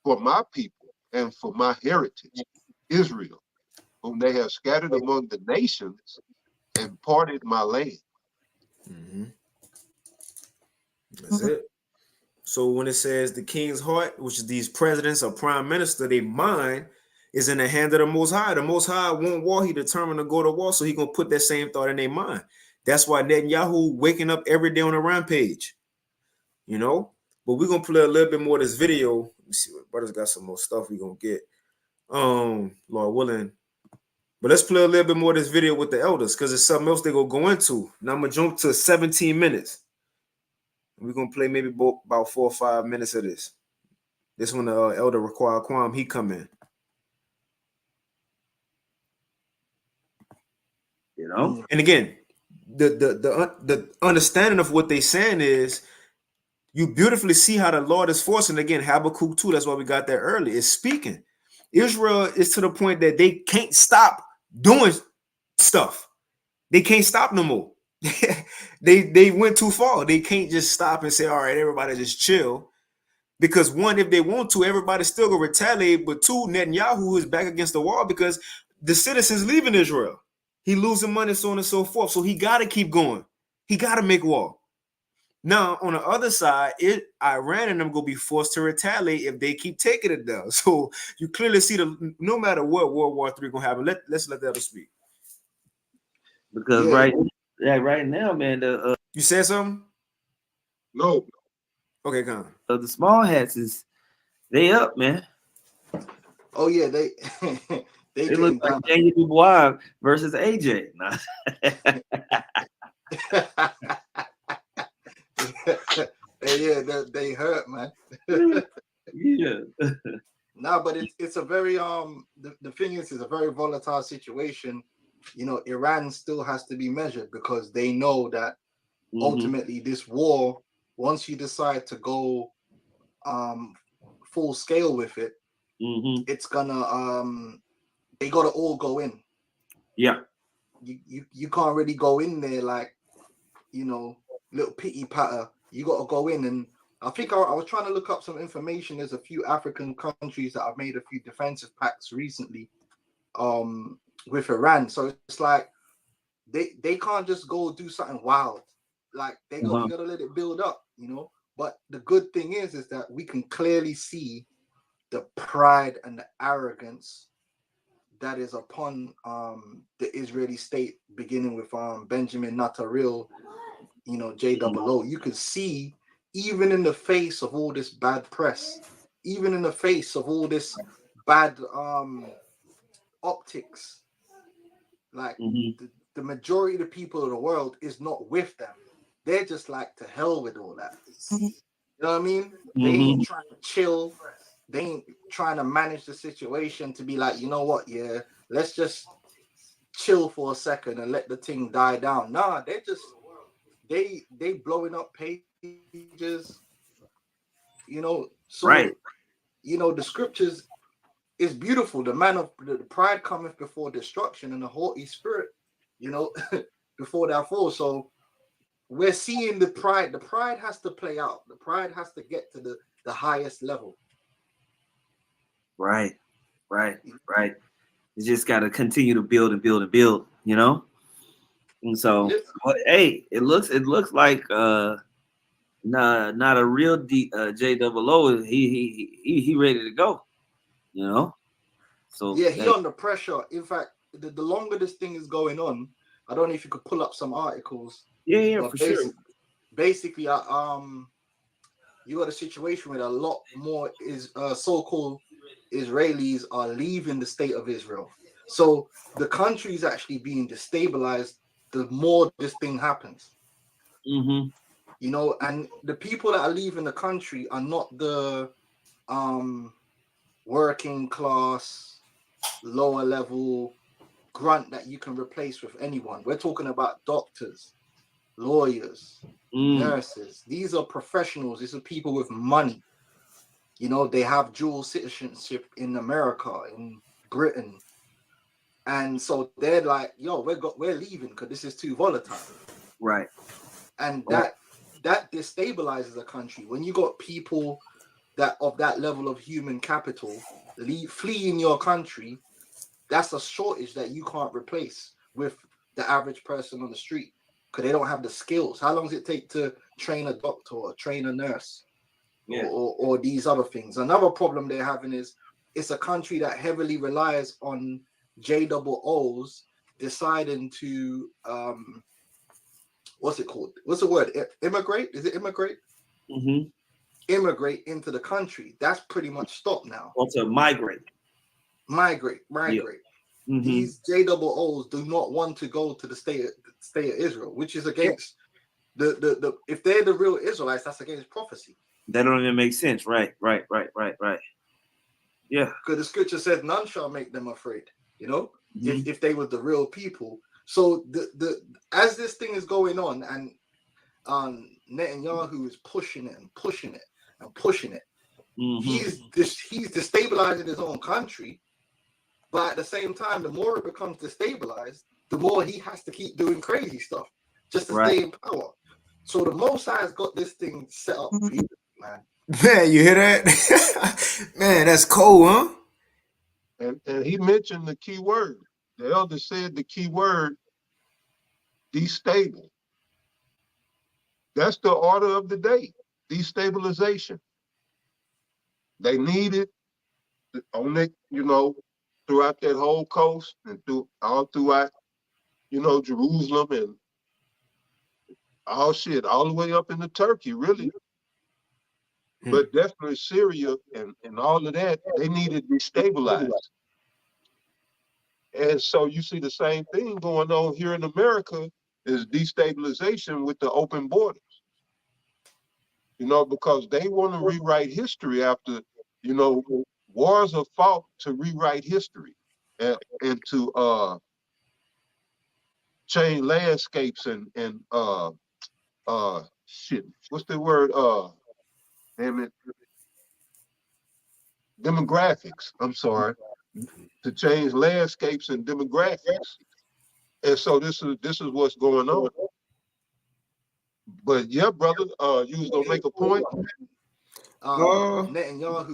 for my people and for my heritage, Israel, whom they have scattered among the nations and parted my land. Mm-hmm. That's it. So when it says the king's heart, which is these presidents or prime minister, their mind is in the hand of the Most High. The Most High won't war. He determined to go to war, so he gonna put that same thought in their mind. That's why Netanyahu waking up every day on a rampage, you know. But we're gonna play a little bit more of this video. Let me see what brothers got some more stuff we gonna get. Lord willing. But let's play a little bit more of this video with the elders because it's something else they're gonna go into. Now I'm gonna jump to 17 minutes. We're gonna play maybe about 4 or 5 minutes of this. This one, the elder require Quam, he come in. You know, And again, the understanding of what they saying is you beautifully see how the Lord is forcing. Again, Habakkuk 2, that's why we got there early, is speaking. Israel is to the point that they can't stop doing stuff. They can't stop no more. they went too far. They can't just stop and say, all right, everybody just chill. Because one, if they want to, everybody's still gonna retaliate. But two, Netanyahu is back against the wall because the citizens leaving Israel. He losing money, so on and so forth. So he gotta keep going. He gotta make war. Now, on the other side, Iran and them gonna be forced to retaliate if they keep taking it down. So you clearly see no matter what World War III gonna happen. Let's let the other speak. because right now, man, You said something? No, Okay, come on. the small hats they up, man. Oh yeah, they They getting look like down. Daniel Dubois versus AJ. Nah. Yeah, they hurt, man. Yeah. No, but it's a very the thing is, it's a very volatile situation. You know, Iran still has to be measured because they know that ultimately this war, once you decide to go full scale with it, it's gonna they gotta all go in. Yeah. You can't really go in there like, you know, little pity patter. You got to go in, and I think I was trying to look up some information. There's a few African countries that have made a few defensive pacts recently with Iran. So it's like they can't just go do something wild. Like you gotta let it build up, you know. But the good thing is that we can clearly see the pride and the arrogance that is upon the Israeli state, beginning with Benjamin Netanyahu, you know, WW3. You can see, even in the face of all this bad press, even in the face of all this bad optics, like the majority of the people of the world is not with them. They're just like, to hell with all that. You know what I mean? They ain't trying to chill. They ain't trying to manage the situation to be like, you know what, yeah, let's just chill for a second and let the thing die down. Nah, they're just they blowing up pages, you know. So you know, the scriptures is beautiful. The man of the pride cometh before destruction, and the haughty spirit, you know, before that fall. So we're seeing the pride. The pride has to play out. The pride has to get to the highest level. Right. You just got to continue to build and build and build, you know? And so, but, hey, it looks like not a real JOO. He ready to go. You know. So yeah, he under pressure. In fact, the longer this thing is going on, I don't know if you could pull up some articles. Yeah, but for sure. Basically, you got a situation where a lot more so-called Israelis are leaving the state of Israel. So the country is actually being destabilized the more this thing happens. Mm-hmm. You know, and the people that are leaving the country are not the working class, lower level grunt that you can replace with anyone. We're talking about doctors, lawyers, nurses. These are professionals. These are people with money. You know, they have dual citizenship in America, in Britain. And so they're like, yo, we're leaving because this is too volatile. Right. And that destabilizes a country. When you got people that of that level of human capital fleeing your country, that's a shortage that you can't replace with the average person on the street because they don't have the skills. How long does it take to train a doctor or train a nurse? Yeah. Or these other things? Another problem they're having is it's a country that heavily relies on JOOs deciding to what's it called? What's the word? Immigrate? Is it immigrate? Mm-hmm. Immigrate into the country. That's pretty much stopped now. Or to migrate. Migrate. Yeah. Mm-hmm. These JOOs do not want to go to the state of Israel, which is against the if they're the real Israelites, that's against prophecy. That don't even make sense. Right. Yeah. Because the scripture says none shall make them afraid, you know, if they were the real people. So the as this thing is going on and Netanyahu is pushing it and pushing it and pushing it. He's destabilizing his own country. But at the same time, the more it becomes destabilized, the more he has to keep doing crazy stuff just to stay in power. So the Most High has got this thing set up beautifully, man. Man, you hear that? Man, that's cold, huh? And he mentioned the key word. The elder said the key word, destable. That's the order of the day, destabilization. They need it on it, you know, throughout that whole coast and throughout, you know, Jerusalem and all the way up into Turkey, really. But definitely Syria and all of that, they needed destabilized. And so you see the same thing going on here in America is destabilization with the open borders. You know, because they want to rewrite history after, you know, wars are fought to rewrite history and to change landscapes and shit. What's the word? Damn it. Demographics. I'm sorry. To change landscapes and demographics. And so this is what's going on. But yeah, brother, you was gonna make a point. Netanyahu.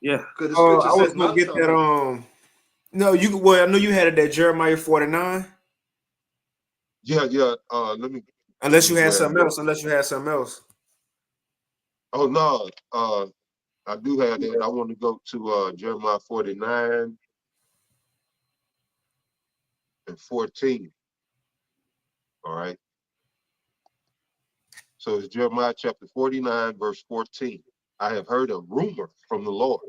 Yeah. Because the scripture I was gonna get that. No, you. Well, I know you had it at Jeremiah 49. Yeah. Let me. Unless you had something else. Oh no. I do have that. I want to go to Jeremiah 49 and 14. All right. So it's Jeremiah chapter 49, verse 14. I have heard a rumor from the Lord,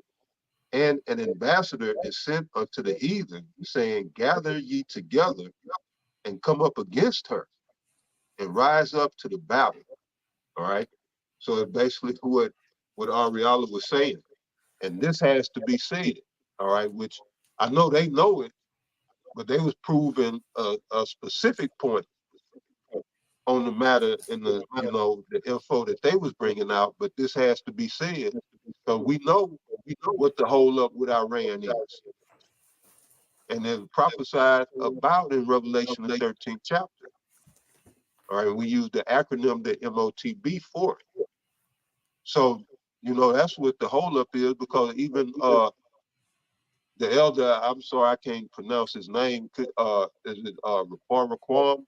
and an ambassador is sent unto the heathen, saying, gather ye together and come up against her and rise up to the battle. All right. So it's basically what Ariella was saying. And this has to be said. All right, which I know they know it, but they was proving a specific point on the matter in the, you know, the info that they was bringing out. But this has to be said because we know what the hold up with Iran is, and it's prophesied about in Revelation the 13th chapter. All right, we use the acronym the MOTB for it. So you know that's what the hold up is, because even the elder, I'm sorry, I can't pronounce his name. Is it Raquam?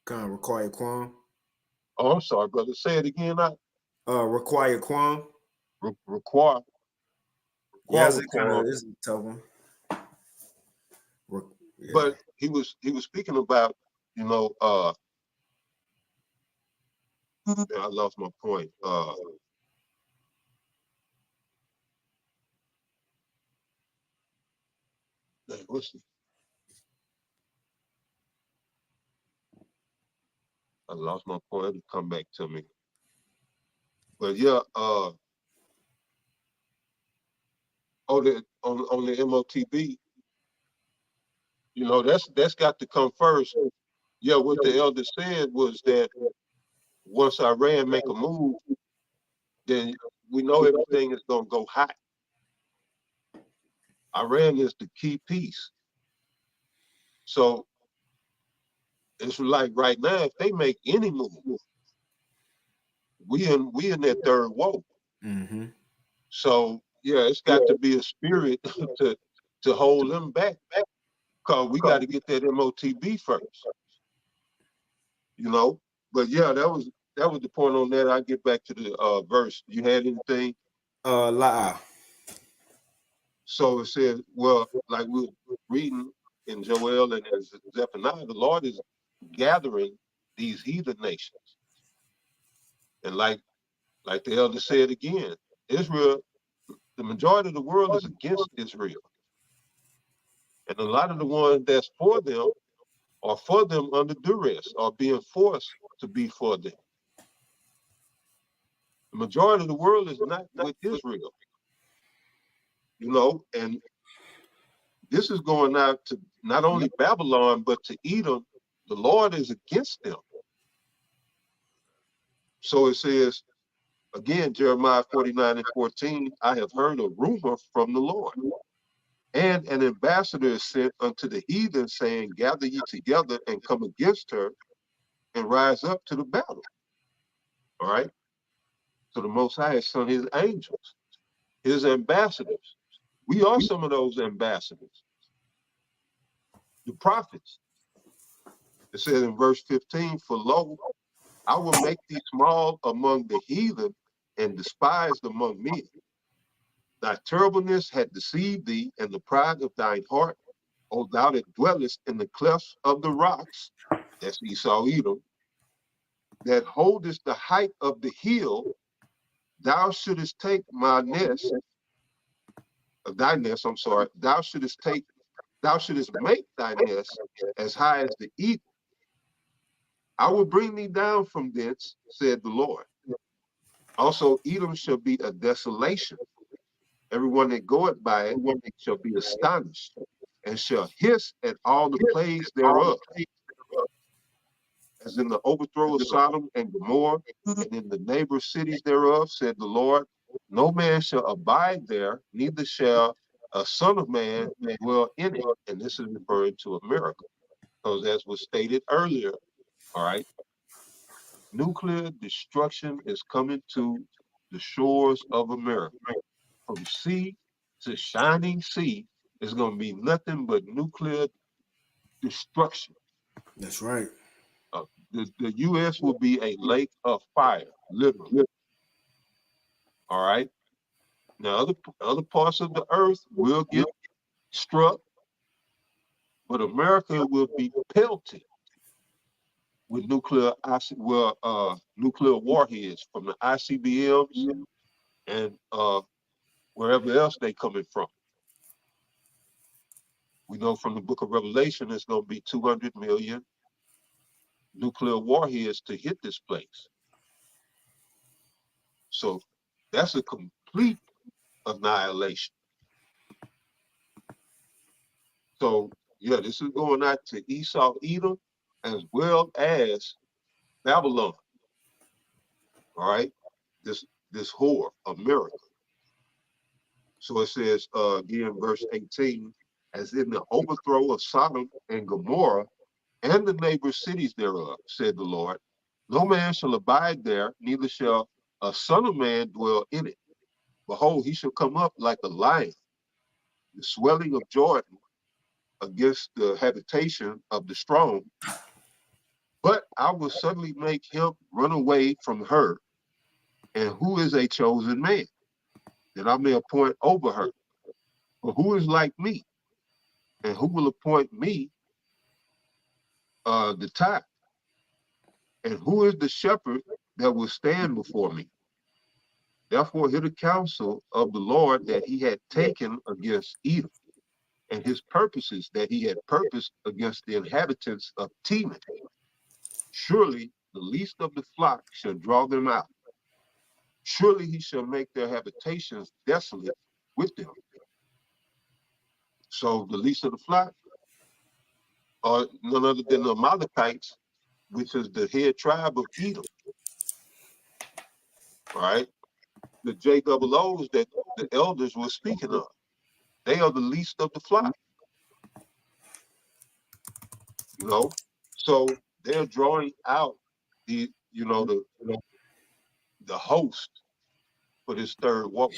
Kind of require Quan. Oh, I'm sorry, brother. Say it again. Require Quan. Require. Yeah, it's Quan. a tough one. Yeah. But he was speaking about, you know, I lost my point. I lost my point. It'll come back to me. But yeah, on the MOTB, you know, that's got to come first. Yeah, what the elder said was that once Iran make a move, then we know everything is gonna go hot. Iran is the key piece. So it's like right now, if they make any move, we in that third woe. Mm-hmm. So yeah, it's got to be a spirit to hold them back, because we got to get that MOTB first. You know, but yeah, that was the point on that. I get back to the verse. You had anything? La. So it says, well, like we're reading in Joel and Zephaniah, the Lord is gathering these heathen nations, and like the elder said again, Israel, the majority of the world is against Israel, and a lot of the ones that's for them are for them under duress, or being forced to be for them. The majority of the world is not with Israel, you know, and this is going out to not only Babylon, but to Edom. The Lord is against them. So it says, again, Jeremiah 49:14, I have heard a rumor from the Lord. And an ambassador is sent unto the heathen, saying, gather ye together and come against her and rise up to the battle. All right? So the Most High has sent his angels, his ambassadors. We are some of those ambassadors, the prophets. It says in verse 15, for lo, I will make thee small among the heathen and despised among men. Thy terribleness had deceived thee, and the pride of thine heart, O thou that dwellest in the clefts of the rocks, that's Esau Edom, that holdest the height of the hill, thou shouldest take my nest, thy nest, I'm sorry, thou shouldest make thy nest as high as the eagle. I will bring thee down from thence, said the Lord. Also, Edom shall be a desolation. Everyone that goeth by it shall be astonished, and shall hiss at all the plagues thereof. As in the overthrow of Sodom and Gomorrah, and in the neighbor cities thereof, said the Lord, no man shall abide there, neither shall a son of man dwell in it. And this is referring to America, because as was stated earlier, all right, nuclear destruction is coming to the shores of America. From sea to shining sea is going to be nothing but nuclear destruction. That's right. The U.S. will be a lake of fire, literally. All right. Now, other parts of the earth will get struck, but America will be pelted with nuclear warheads from the ICBMs and wherever else they coming from. We know from the book of Revelation, it's going to be 200 million nuclear warheads to hit this place. So that's a complete annihilation. So yeah, this is going out to Esau, Edom, as well as Babylon. All right, this whore, America. So it says again, verse 18, as in the overthrow of Sodom and Gomorrah and the neighbor cities thereof, said the Lord, no man shall abide there, neither shall a son of man dwell in it. Behold, he shall come up like a lion, the swelling of Jordan against the habitation of the strong. But I will suddenly make him run away from her, and who is a chosen man, that I may appoint over her. But who is like me, and who will appoint me the time? And who is the shepherd that will stand before me? Therefore hear the counsel of the Lord that he had taken against Edom, and his purposes that he had purposed against the inhabitants of Teman. Surely the least of the flock shall draw them out. Surely he shall make their habitations desolate with them. So the least of the flock are none other than the Amalekites, which is the head tribe of Edom. All right? The JOOs that the elders were speaking of, they are the least of the flock. You know, so they're drawing out the host for this third woe.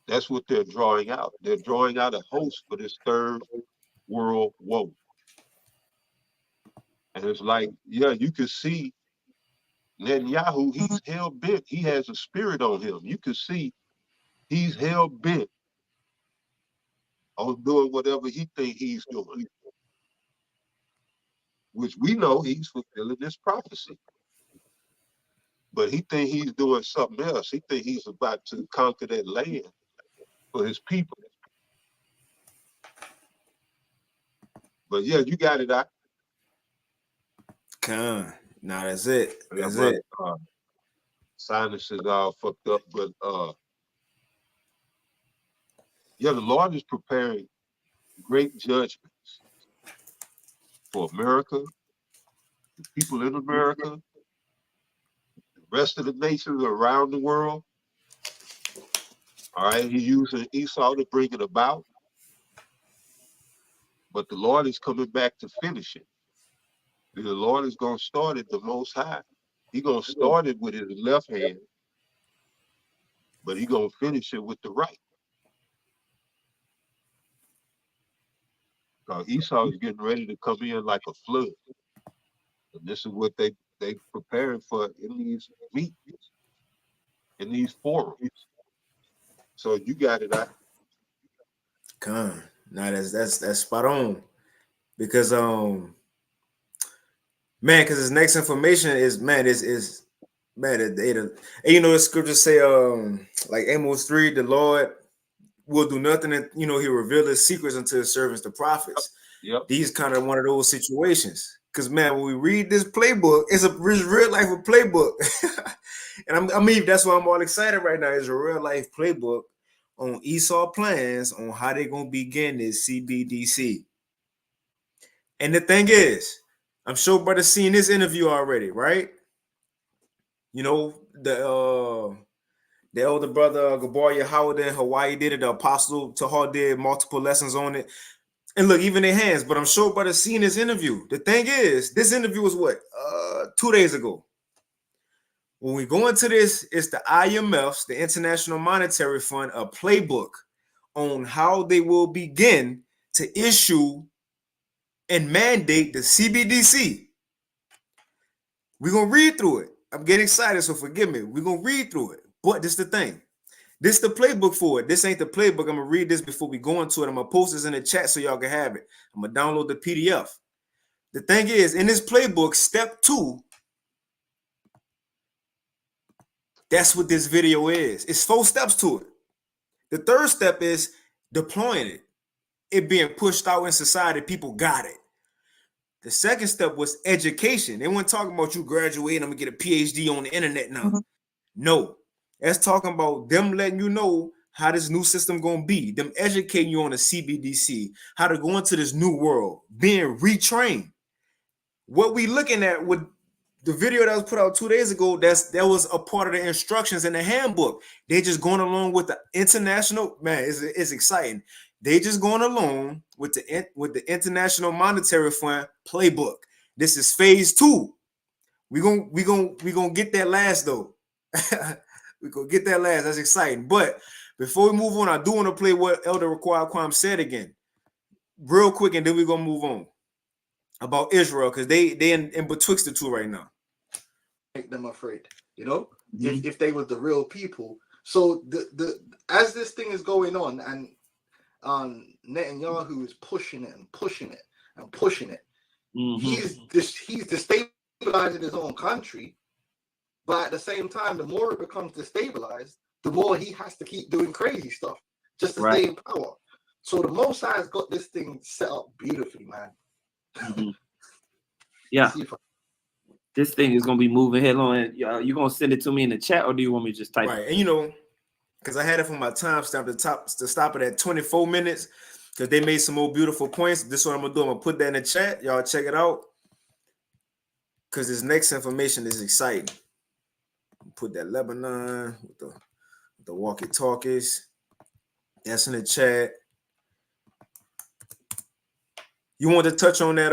That's what they're drawing out. They're drawing out a host for this third world woe. And it's like, yeah, you can see Netanyahu, he's hell bent. He has a spirit on him. You can see he's hell bent on doing whatever he think he's doing, which we know he's fulfilling this prophecy. But he think he's doing something else. He think he's about to conquer that land for his people. But yeah, you got it out. Con. Nah, that's it. That's it. Sinus is all fucked up, but yeah, the Lord is preparing great judgments for America, the people in America, the rest of the nations around the world. All right, he's using Esau to bring it about, but the Lord is coming back to finish it. The Lord is going to start it the Most High. He's going to start it with his left hand, but he's going to finish it with the right. Because Esau is getting ready to come in like a flood. And this is what they preparing for in these meetings, in these forums. So you got it out. Con. Nah, that's spot on. Because man, because his next information is and you know the scriptures say like Amos 3, the Lord will do nothing, and he reveal his secrets unto his servants, the prophets. Yep. These kind of one of those situations. Because man, when we read this playbook, it's real life a playbook. And I mean that's why I'm all excited right now. It's a real life playbook on Esau plans on how they're gonna begin this CBDC. And the thing is, I'm sure brother seen this interview already, right? You know, the elder brother Gabar Howard in Hawaii did it. The apostle Tahar did multiple lessons on it. And look, even their hands, but I'm sure brother seen this interview. The thing is, this interview was what? 2 days ago. When we go into this, it's the IMF's, the International Monetary Fund, a playbook on how they will begin to issue and mandate the CBDC. We're going to read through it. I'm getting excited, so forgive me. We're going to read through it. But this is the thing. This is the playbook for it. This ain't the playbook. I'm going to read this before we go into it. I'm going to post this in the chat so y'all can have it. I'm going to download the PDF. The thing is, in this playbook, step 2, that's what this video is. It's 4 steps to it. The third step is deploying it. It being pushed out in society. People got it. The second step was education. They weren't talking about you graduating, I'm going to get a PhD on the internet now. Mm-hmm. No. That's talking about them letting you know how this new system going to be. Them educating you on the CBDC. How to go into this new world. Being retrained. What we looking at with the video that was put out 2 days ago, that was a part of the instructions in the handbook. They just going along with the international, man, it's exciting. They just going along with the International Monetary Fund playbook. This is phase 2. We gonna get that last though. We gonna get that last. That's exciting. But before we move on, I do want to play what Elder Required Kwame said again, real quick, and then we're gonna move on. about Israel, because they in betwixt the two right now. Make them afraid, you know, Mhm. if they were the real people. So the as this thing is going on, and Netanyahu is pushing it and pushing it and pushing it. Mhm. He's destabilizing his own country, but at the same time, the more it becomes destabilized, the more he has to keep doing crazy stuff just to stay in power. So the Most High's got this thing set up beautifully, man. Mhm. Yeah, See if I- this thing is gonna be moving headlong. You gonna send it to me in the chat, or do you want me to just type Right, it? and you know, because I had it from my timestamp to stop it at 24 minutes, because they made some more beautiful points. This is what I'm gonna do. I'm gonna put that in the chat. Y'all check it out, because this next information is exciting. Put that Lebanon with the walkie-talkies. That's in the chat. You want to touch on that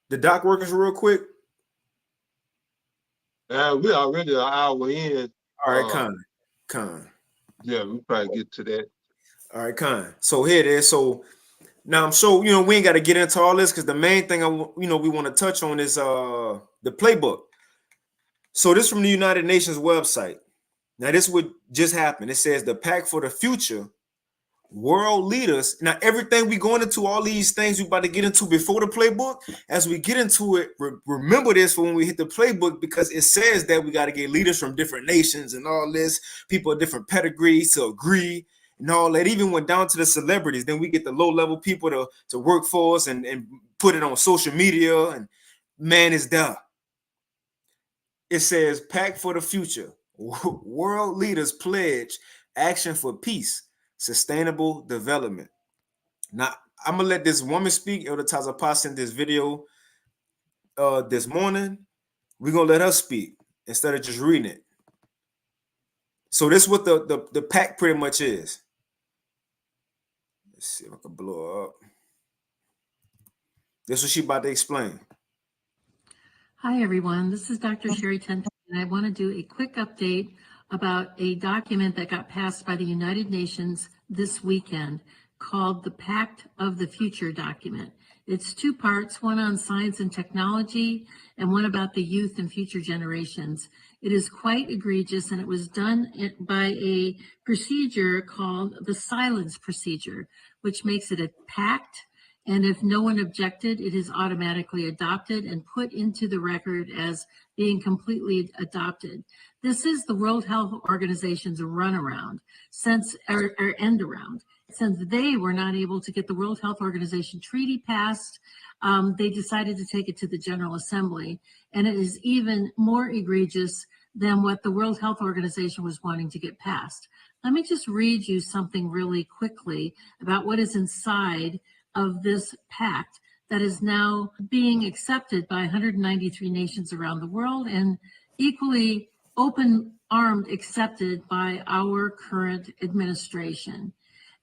the dock workers real quick? We already an hour in. All right, Con. Yeah, we probably get to that. All right, Con. So here it is. So now I'm sure we ain't got to get into all this, because the main thing we want to touch on is the playbook. So this from the United Nations website. Now this would just happen. It says the pact for the future. World leaders. Now, everything we going into, all these things we about to get into before the playbook, as we get into it, remember this for when we hit the playbook, because it says that we got to get leaders from different nations and all this, people of different pedigrees to agree and all that. Even went down to the celebrities. Then we get the low-level people to work for us and put it on social media, and man, is done. It says pact for the future. World leaders pledge action for peace, sustainable development. Now, I'm gonna let this woman speak. Elder Tazapa sent this video this morning. We're gonna let her speak instead of just reading it. So this is what the pack pretty much is. Let's see if I can blow her up. This is what she about to explain. Hi, everyone. This is Dr. Sherry Tenton, and I want to do a quick update about a document that got passed by the United Nations this weekend called the Pact of the Future document. It's two parts, one on science and technology and one about the youth and future generations. It is quite egregious, and it was done by a procedure called the silence procedure, which makes it a pact. And if no one objected, it is automatically adopted and put into the record as being completely adopted. This is the World Health Organization's runaround, or end around. Since they were not able to get the World Health Organization treaty passed, they decided to take it to the General Assembly. And it is even more egregious than what the World Health Organization was wanting to get passed. Let me just read you something really quickly about what is inside of this pact that is now being accepted by 193 nations around the world, and equally open-armed accepted by our current administration.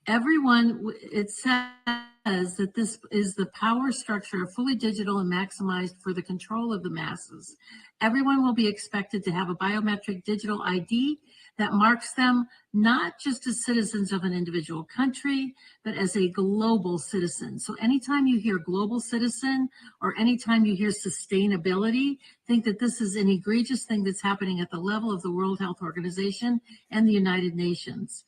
Everyone, it says that this is the power structure, fully digital and maximized for the control of the masses. Everyone will be expected to have a biometric digital ID that marks them not just as citizens of an individual country, but as a global citizen. So anytime you hear global citizen or anytime you hear sustainability, think that this is an egregious thing that's happening at the level of the World Health Organization and the United Nations.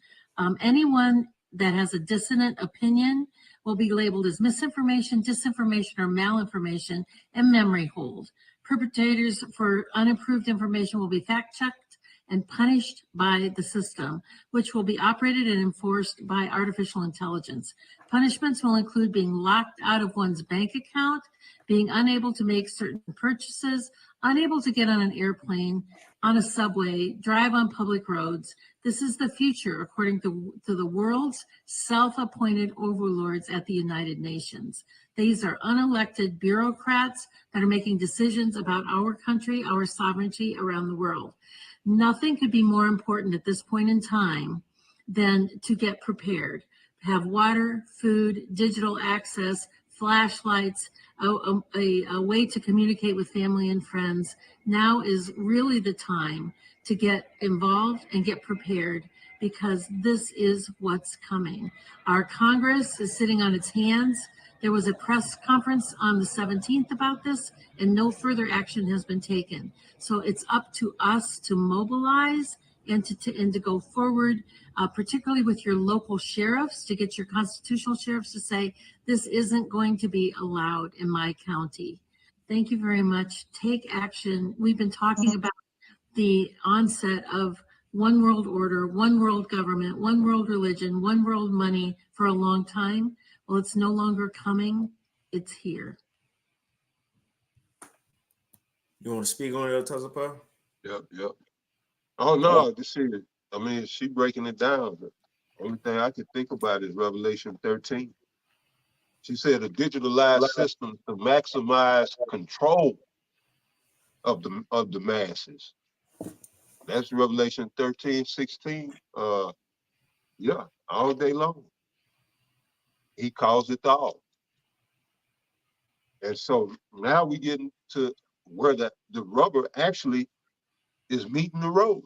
Anyone that has a dissonant opinion will be labeled as misinformation, disinformation, or malinformation and memory hold. Perpetrators for unapproved information will be fact-checked and punished by the system, which will be operated and enforced by artificial intelligence. Punishments will include being locked out of one's bank account, being unable to make certain purchases, unable to get on an airplane, on a subway, drive on public roads. This is the future, according to the world's self-appointed overlords at the United Nations. These are unelected bureaucrats that are making decisions about our country, our sovereignty around the world. Nothing could be more important at this point in time than to get prepared, have water, food, digital access, flashlights, a way to communicate with family and friends. Now is really the time to get involved and get prepared, because this is what's coming. Our Congress is sitting on its hands There was a press conference on the 17th about this, and no further action has been taken. So it's up to us to mobilize and to go forward, particularly with your local sheriffs, to get your constitutional sheriffs to say, this isn't going to be allowed in my county. Thank you very much. Take action. We've been talking about the onset of one world order, one world government, one world religion, one world money for a long time. Well, it's no longer coming. It's here. You want to speak on it, Tazapa? Yep. Oh no, this is. I mean, she breaking it down. The only thing I could think about is Revelation 13. She said a digitalized system to maximize control of the masses. That's Revelation 13:16. Yeah, all day long. He calls it all. And so now we get into where the rubber actually is meeting the road.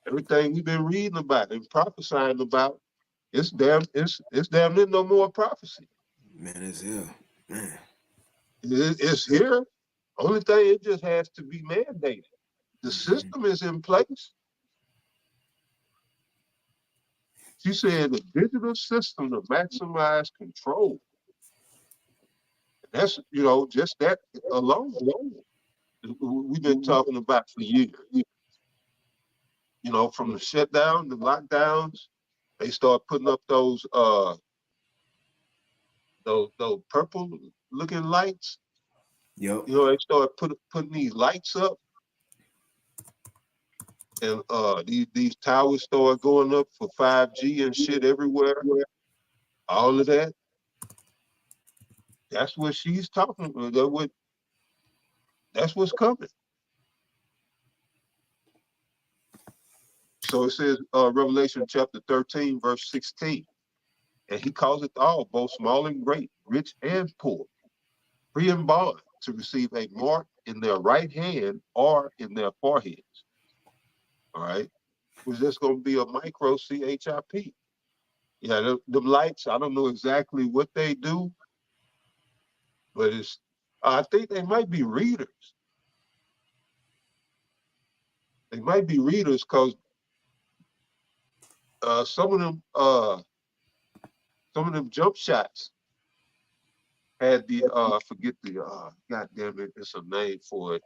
Everything we've been reading about and prophesying about, it's damn near no more prophecy. Man, it's here. Man. It's here. Only thing, it just has to be mandated. The system is in place. She said a digital system to maximize control. That's, just that alone. We've been talking about for years. From the shutdown, the lockdowns, they start putting up those purple looking lights. Yep. They start putting these lights up, and these towers start going up for 5G and shit everywhere. All of that. That's what she's talking about. That's what's coming. So it says, Revelation chapter 13, verse 16. And he calls it all, both small and great, rich and poor, free and bond, to receive a mark in their right hand or in their foreheads. All right. Was just going to be a micro CHIP. Yeah, the lights, I don't know exactly what they do, but I think they might be readers. They might be readers because some of them jump shots had the forget the god damn it, it's a name for it.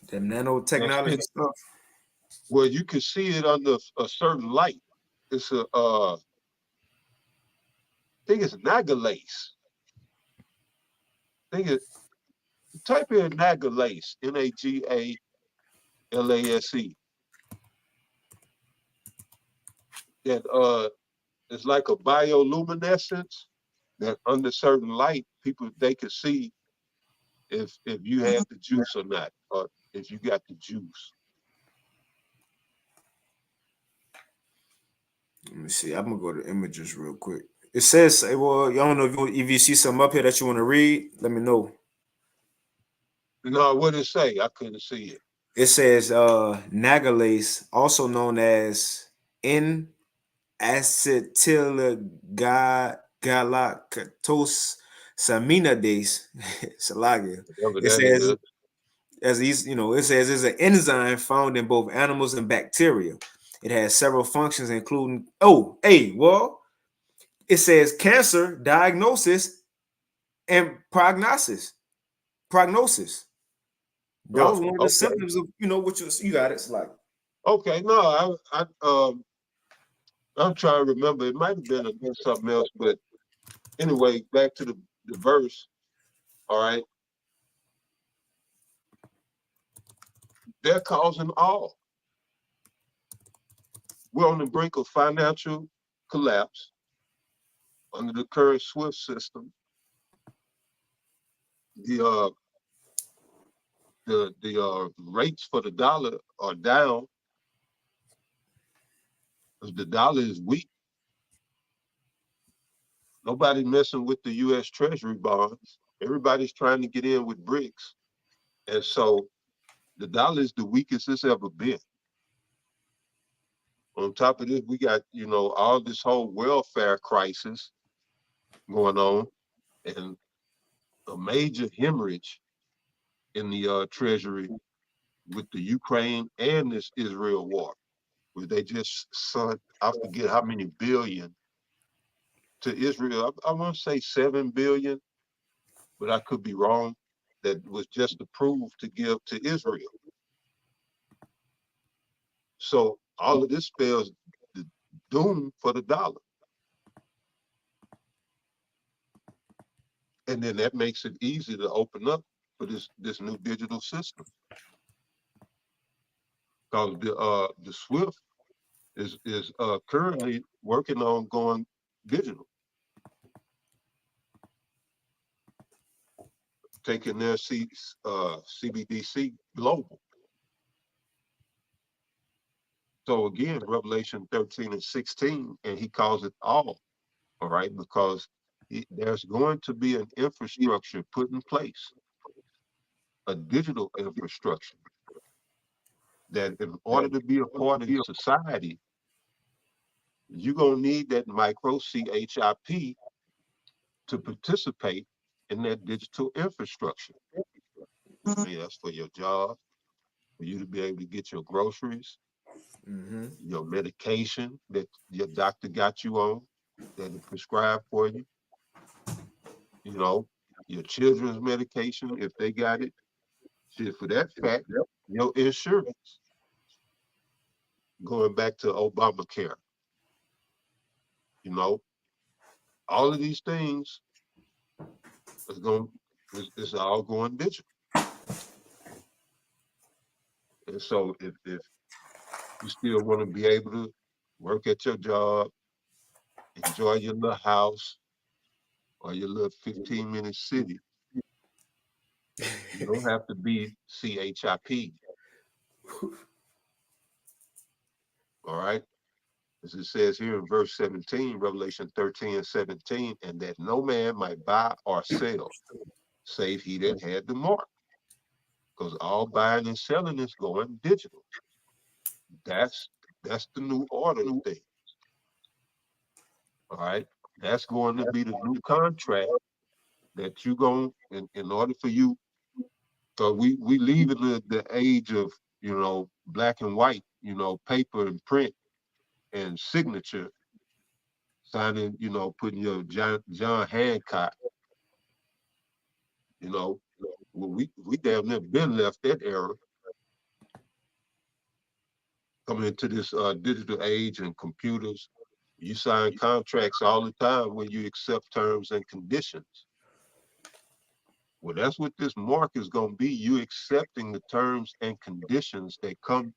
Them nanotechnology stuff. Well, you can see it under a certain light. It's I think it's Nagalace. Type in Nagalace, Nagalase. That it's like a bioluminescence that under certain light, they could see if you had the juice or not, or if you got the juice. Let me see. I'm gonna go to images real quick. It says, well, y'all don't know if you see something up here that you want to read. Let me know. No, what did it say? I couldn't see it. It says Nagalase, also known as N-acetylgalactosaminidase. Salagia. It says, it says it's an enzyme found in both animals and bacteria. It has several functions, including it says cancer diagnosis and prognosis. That was one of the symptoms of what you got. It's like, okay, no, I'm trying to remember. It might have been something else, but anyway, back to the verse. All right, they're causing all. We're on the brink of financial collapse under the current SWIFT system. The rates for the dollar are down because the dollar is weak. Nobody's messing with the U.S. Treasury bonds. Everybody's trying to get in with BRICS. And so the dollar is the weakest it's ever been. On top of this, we got, all this whole welfare crisis going on, and a major hemorrhage in the treasury with the Ukraine and this Israel war, where they just sent, I forget how many billion to Israel. I want to say 7 billion, but I could be wrong. That was just approved to give to Israel. So all of this spells the doom for the dollar. And then that makes it easy to open up for this new digital system. Because the SWIFT is currently working on going digital, taking their CBDC global. So again, Revelation 13 and 16, and he calls it all right, because there's going to be an infrastructure put in place, a digital infrastructure, that in order to be a part of society, you're going to need that micro CHIP to participate in that digital infrastructure. I mean, that's for your job, for you to be able to get your groceries, your medication that your doctor got you on, that is prescribed for you, your children's medication, if they got it. Shit, for that fact, your insurance, going back to Obamacare, all of these things is all going digital. And so if you still want to be able to work at your job, enjoy your little house or your little 15-minute city, you don't have to be CHIP. All right? As it says here in verse 17, Revelation 13 and 17, and that no man might buy or sell, save he that had the mark. Because all buying and selling is going digital. That's the new order of things. All right? That's going to be the new contract that you're going, in order for you, so we leave in the age of, black and white, paper and print and signature, signing, putting your John Hancock, well, we damn near been left that era. Coming into this digital age and computers, you sign contracts all the time when you accept terms and conditions. Well, that's what this mark is going to be. You accepting the terms and conditions that come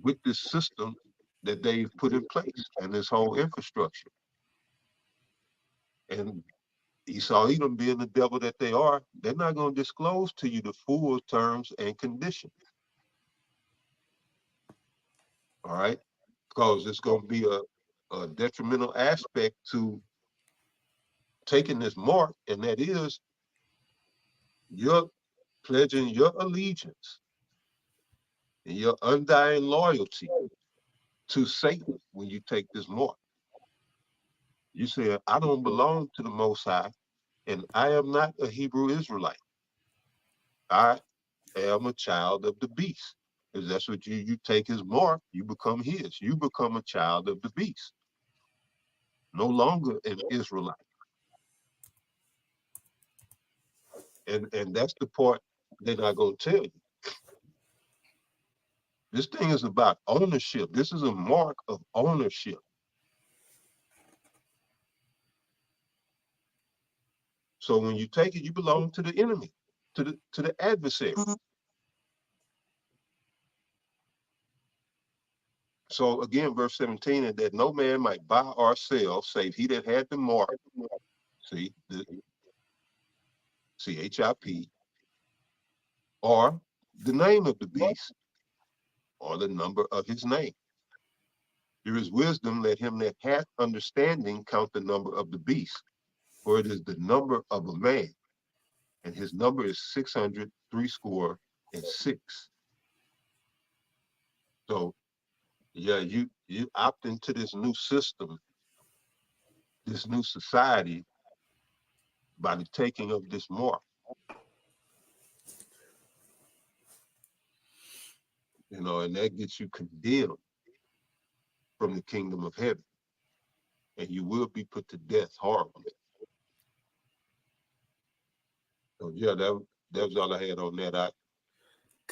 with this system that they've put in place and this whole infrastructure. And Esau, Edom being the devil that they are, they're not going to disclose to you the full terms and conditions. All right? Because it's going to be a detrimental aspect to taking this mark, and that is you're pledging your allegiance and your undying loyalty to Satan when you take this mark. You say, I don't belong to the Most High, and I am not a Hebrew Israelite. I am a child of the beast. Because that's what you take his mark, you become his. You become a child of the beast. No longer an Israelite. And that's the part they're not going to tell you. This thing is about ownership. This is a mark of ownership. So when you take it, you belong to the enemy, to the adversary. So again, verse 17, and that no man might buy or sell, save he that had the mark, see, the CHIP, or the name of the beast, or the number of his name. There is wisdom, let him that hath understanding count the number of the beast, for it is the number of a man, and his number is 666. So Yeah, you opt into this new system, this new society by the taking of this mark. You know, and that gets you condemned from the kingdom of heaven, and you will be put to death horribly. So yeah, that was all I had on that.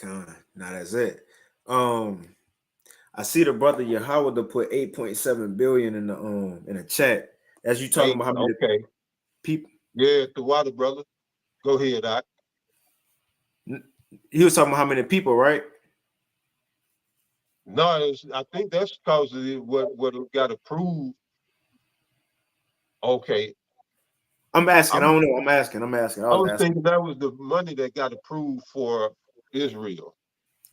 Now that's it. I see the brother Yahweh to put 8.7 billion in the chat. As you talking about how many Okay. people. Yeah, the water, brother. Go ahead, Doc. He was talking about how many people, right? No, I think that's because of what got approved. Okay. I'm asking. I don't know. I'm asking. I was was asking. thinking that was the money that got approved for Israel.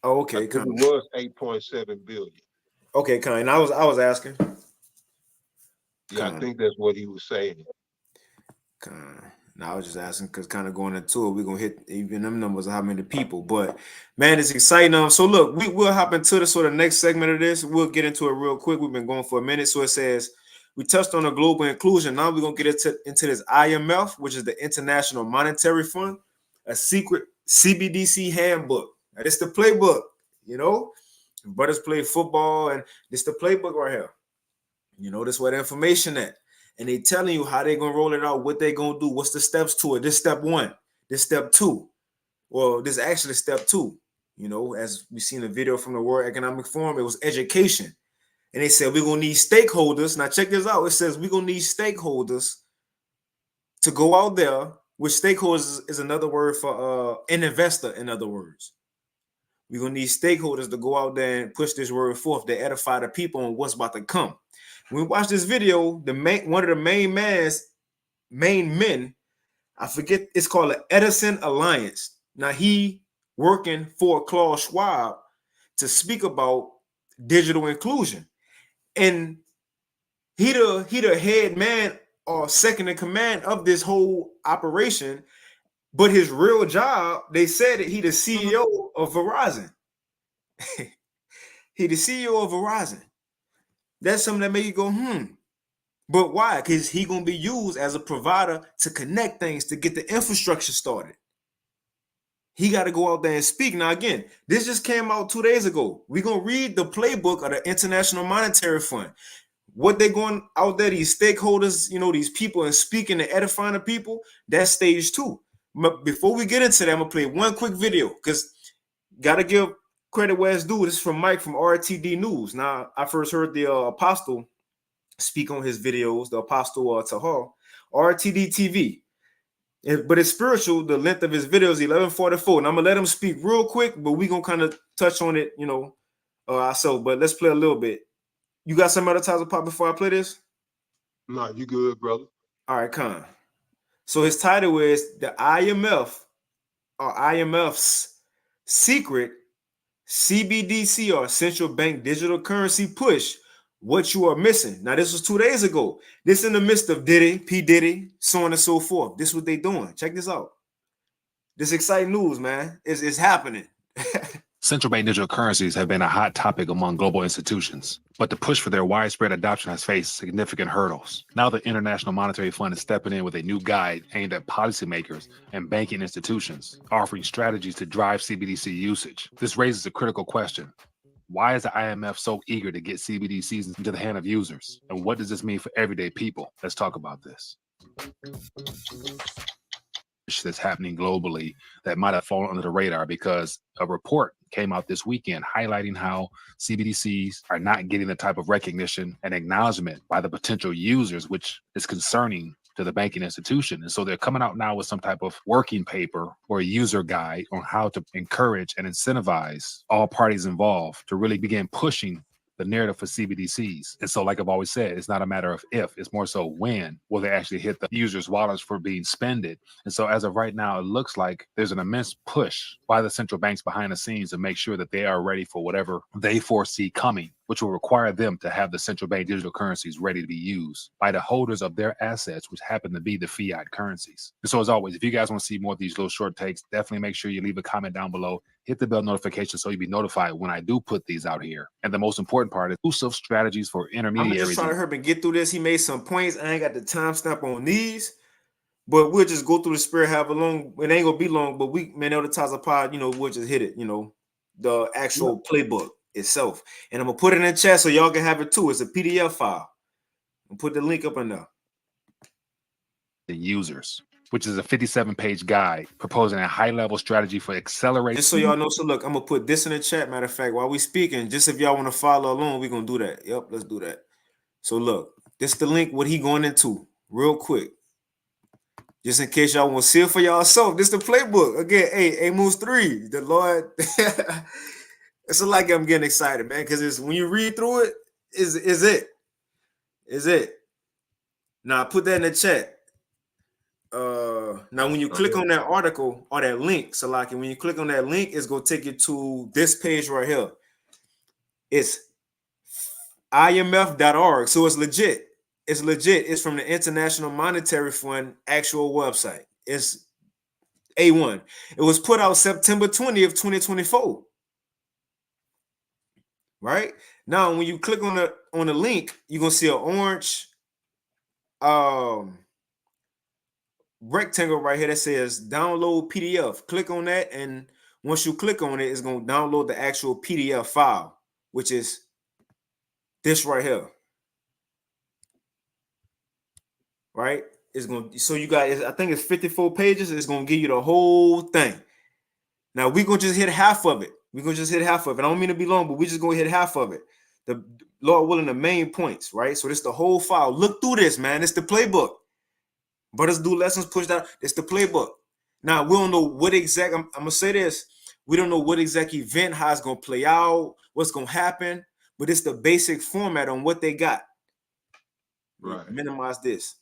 Oh, I okay. think it was 8.7 billion. Okay, kind. I was asking. Yeah, I think that's what he was saying. Now I was just asking because kind of going into it, we're gonna hit even them numbers of how many people. But man, it's exciting. So look, we'll hop into the sort of next segment of this. We'll get into it real quick. We've been going for a minute. So it says we touched on the global inclusion. Now we're gonna get into this IMF, which is the International Monetary Fund, a secret CBDC handbook. Now, this the playbook, you know. Brothers play football, and this the playbook right here. You know, this where the information at. And they telling you how they gonna roll it out, what they gonna do, what's the steps to it. This step one, this step two. Well, this is actually step two. You know, as we seen a video from the World Economic Forum, it was education. And they said we're gonna need stakeholders. Now check this out. It says we're gonna need stakeholders to go out there, which stakeholders is another word for an investor, in other words. We're gonna need stakeholders to go out there and push this word forth to edify the people on what's about to come. When we watch this video, one of the main men, I forget, it's called the Edison Alliance. Now he working for Klaus Schwab to speak about digital inclusion, and he the head man or second in command of this whole operation. But his real job, they said that he the CEO of Verizon. He the CEO of Verizon. That's something that make you go, But why? Because he gonna be used as a provider to connect things, to get the infrastructure started. He got to go out there and speak. Now, again, this just came out 2 days ago. We're gonna read the playbook of the International Monetary Fund. What they going out there, these stakeholders, you know, these people, and speaking and edifying the people, that's stage two. But before we get into that, I'm gonna play one quick video because gotta give credit where it's due. This is from Mike from RTD News. Now, I first heard the apostle speak on his videos, the apostle Tahar, RTD TV. But it's spiritual. The length of his video is 11:44. And I'm gonna let him speak real quick, but we're gonna kind of touch on it, you know, ourselves. But let's play a little bit. You got some advertiser pop before I play this? No, you good, brother. All right, Con. So his title is the IMF or IMF's secret CBDC or central bank digital currency push. What you are missing. Now, this was 2 days ago. This in the midst of Diddy, P. Diddy, so on and so forth. This is what they doing. Check this out. This exciting news, man. It's happening. Central bank digital currencies have been a hot topic among global institutions, but the push for their widespread adoption has faced significant hurdles. Now the International Monetary Fund is stepping in with a new guide aimed at policymakers and banking institutions, offering strategies to drive CBDC usage. This raises a critical question. Why is the IMF so eager to get CBDCs into the hand of users? And what does this mean for everyday people? Let's talk about this. That's happening globally that might have fallen under the radar because a report came out this weekend highlighting how CBDCs are not getting the type of recognition and acknowledgement by the potential users, which is concerning to the banking institution. And so they're coming out now with some type of working paper or a user guide on how to encourage and incentivize all parties involved to really begin pushing the narrative for CBDCs. And so, like I've always said, it's not a matter of if, it's more so when will they actually hit the users' wallets for being spended. And so as of right now, it looks like there's an immense push by the central banks behind the scenes to make sure that they are ready for whatever they foresee coming. which will require them to have the central bank digital currencies ready to be used by the holders of their assets, which happen to be the fiat currencies. And so as always, if you guys want to see more of these little short takes, definitely make sure you leave a comment down below, hit the bell notification so you'll be notified when I do put these out here. And the most important part is exclusive strategies for I'm intermediaries. just trying to hurry and get through this. He made some points. I ain't got the timestamp on these, but we'll just go through the spirit, have a long, it ain't gonna be long, but we, man, other times a pod, we'll just hit it, the actual playbook itself. And I'm gonna put it in the chat so y'all can have it too. It's a PDF file. I'll put the link up in there. The users, which is a 57-page guide proposing a high-level strategy for accelerating. Just so y'all know, so look, I'm gonna put this in the chat. Matter of fact, while we speaking, just if y'all want to follow along, we're gonna do that. Yep, let's do that. So look, this the link, what he going into real quick. Just in case y'all want to see it for y'allself. This the playbook. Again, hey, Amos 3, the Lord. It's like I'm getting excited, man, because it's when you read through it, is it. Now I put that in the chat. Now when you click on that article or that link, so like when you click on that link, it's gonna take you to this page right here. It's IMF.org. So it's legit. It's legit. It's from the International Monetary Fund actual website. It's A1. It was put out September 20th, 2024. Right? Now, when you click on the link, you're gonna see an orange rectangle right here that says download PDF. Click on that, and once you click on it, it's gonna download the actual PDF file, which is this right here. Right? It's gonna, so you got, I think it's 54 pages. It's gonna give you the whole thing. Now we're gonna just hit half of it. I don't mean to be long, but we just gonna hit half of it. The Lord willing, the main points, right? So this the whole file. Look through this, man. It's the playbook. Brothers do lessons, push down. It's the playbook. Now we don't know what exact. I'm gonna say this. We don't know what exact event, how it's gonna play out, what's gonna happen, but it's the basic format on what they got. Right. Minimize this.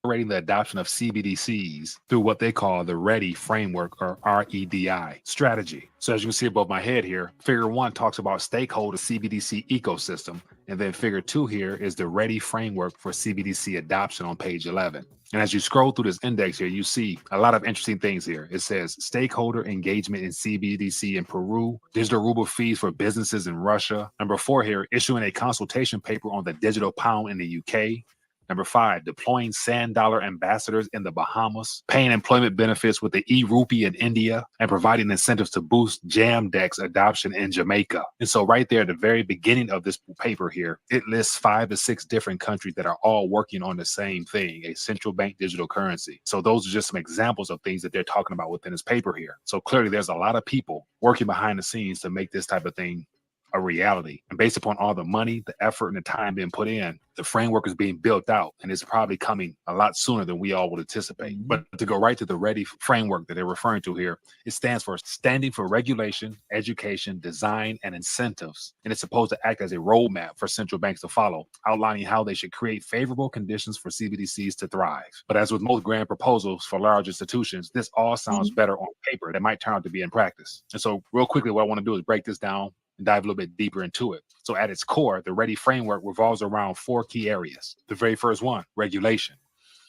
Accelerating the adoption of CBDCs through what they call the READY framework, or REDI strategy. So as you can see above my head here, figure 1 talks about stakeholder CBDC ecosystem, and then figure 2 here is the READY framework for CBDC adoption on page 11. And as you scroll through this index here, you see a lot of interesting things here. It says stakeholder engagement in CBDC in Peru, digital ruble fees for businesses in Russia. Number 4 here, issuing a consultation paper on the digital pound in the UK. Number 5, deploying sand dollar ambassadors in the Bahamas, paying employment benefits with the e-rupee in India, and providing incentives to boost Jamdex adoption in Jamaica. And so right there at the very beginning of this paper here, it lists 5 to 6 different countries that are all working on the same thing, a central bank digital currency. So those are just some examples of things that they're talking about within this paper here. So clearly there's a lot of people working behind the scenes to make this type of thing a reality. And based upon all the money, the effort, and the time being put in, the framework is being built out, and it's probably coming a lot sooner than we all would anticipate. But to go right to the READY framework that they're referring to here, it stands for Standing for Regulation, Education, Design, and Incentives. And it's supposed to act as a roadmap for central banks to follow, outlining how they should create favorable conditions for CBDCs to thrive. But as with most grand proposals for large institutions, this all sounds better on paper than might turn out to be in practice. And so real quickly, what I want to do is break this down and dive a little bit deeper into it. So at its core, the READY framework revolves around 4 key areas. The very first one, regulation.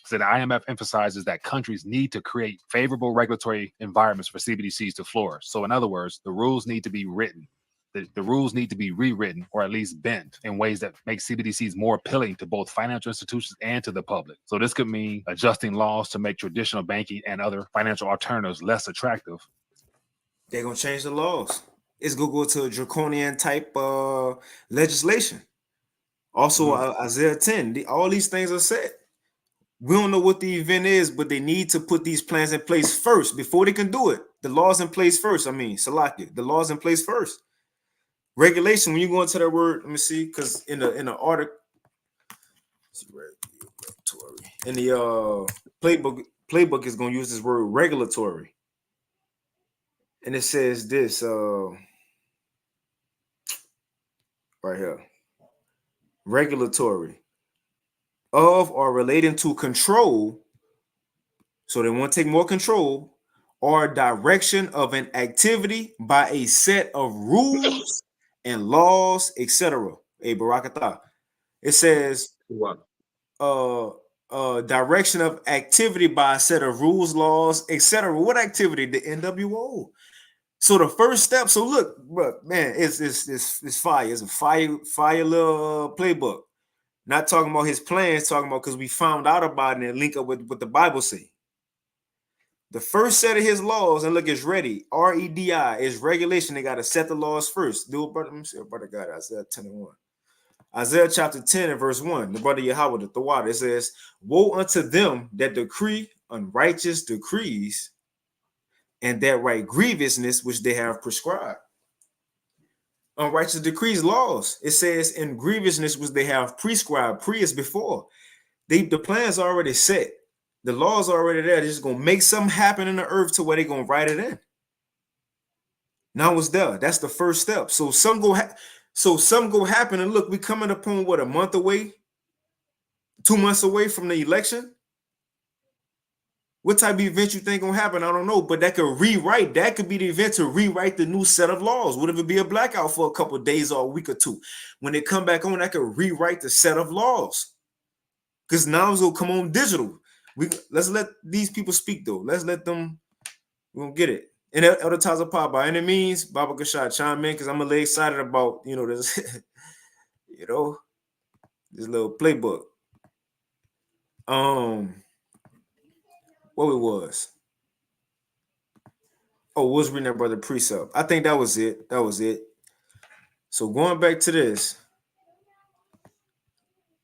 So the IMF emphasizes that countries need to create favorable regulatory environments for CBDCs to flourish. So in other words, the rules need to be written. The rules need to be rewritten, or at least bent, in ways that make CBDCs more appealing to both financial institutions and to the public. So this could mean adjusting laws to make traditional banking and other financial alternatives less attractive. They're going to change the laws. It's going to go to a draconian type legislation. Also, Isaiah 10, all these things are set. We don't know what the event is, but they need to put these plans in place first before they can do it. The laws in place first. I mean, Salaki, the laws in place first. Regulation, when you go into that word, let me see, because in the article, in the playbook is going to use this word regulatory. And it says this right here. Regulatory of or relating to control. So they want to take more control or direction of an activity by a set of rules and laws, etc. Hey, Barakatah. It says direction of activity by a set of rules, laws, etc. What activity? The NWO. So the first step. So look, bro, man, it's fire. It's a fire little playbook. Not talking about his plans, talking about because we found out about it and link up with what the Bible say. The first set of his laws, and look, it's ready. REDI is regulation. They got to set the laws first. Do it, brother. Let me see, brother God, Isaiah 10 and 1. Isaiah chapter 10 and verse 1. The brother Yahweh, the Thawad, it says, woe unto them that decree unrighteous decrees and that write grievousness which they have prescribed. Unrighteous decrees, laws. It says in grievousness which they have prescribed. Pre is before. The plans are already set. The laws are already there. They're just gonna make something happen in the earth to where they're gonna write it in. Now it's there. That's the first step. So some go happen. And look, we coming upon what, a month away, 2 months away from the election. What type of event you think gonna happen? I don't know, but that could rewrite. That could be the event to rewrite the new set of laws. What if it be a blackout for a couple of days or a week or two? When they come back on, that could rewrite the set of laws. Because now it's gonna come on digital. Let's let these people speak though. Let's let them. We're gonna get it. And other times of pop by any means, Baba Kashad chime in because I'm really excited about this, this little playbook. What it was. Oh, was reading that brother precept. I think that was it. That was it. So going back to this,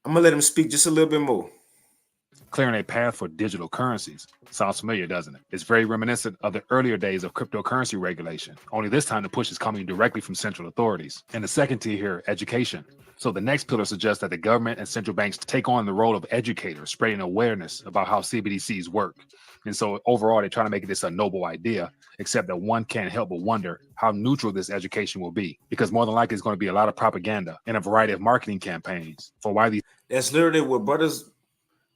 I'm gonna let him speak just a little bit more. Clearing a path for digital currencies. Sounds familiar, doesn't it? It's very reminiscent of the earlier days of cryptocurrency regulation. Only this time the push is coming directly from central authorities. And the second tier here, education. So the next pillar suggests that the government and central banks take on the role of educators, spreading awareness about how CBDCs work. And so overall, they're trying to make this a noble idea, except that one can't help but wonder how neutral this education will be, because more than likely it's going to be a lot of propaganda and a variety of marketing campaigns for why these. That's literally what brothers,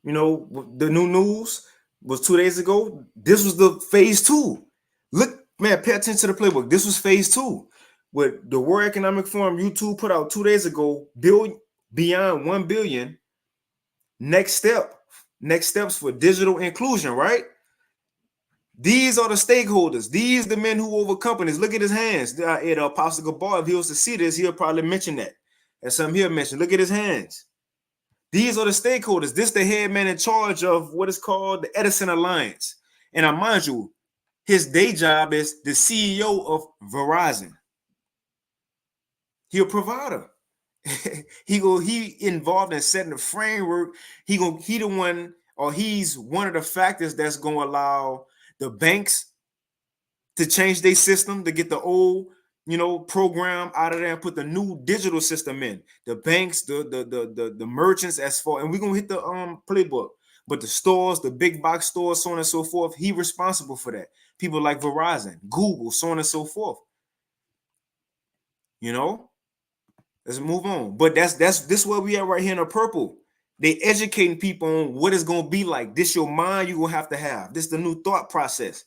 the new news was 2 days ago. This was the phase 2. Look, man, pay attention to the playbook. This was phase 2. What the World Economic Forum YouTube put out 2 days ago, build beyond 1 billion. Next steps for digital inclusion, right? These are the stakeholders. These the men who over companies. Look at his hands. Apostle Gabar, if he was to see this, he'll probably mention that. As some here mentioned, look at his hands. These are the stakeholders. This the head man in charge of what is called the Edison Alliance. And I mind you, his day job is the CEO of Verizon. He a provider. he involved in setting the framework. He's one of the factors that's going to allow the banks to change their system, to get the old program out of there and put the new digital system in. The banks, the merchants, as far, and we're gonna hit the playbook. But the stores, the big box stores, so on and so forth, he responsible for that. People like Verizon, Google, so on and so forth. Let's move on. But this where we are right here in the purple. They educating people on what it's gonna be like. This your mind you're gonna have to have. This the new thought process.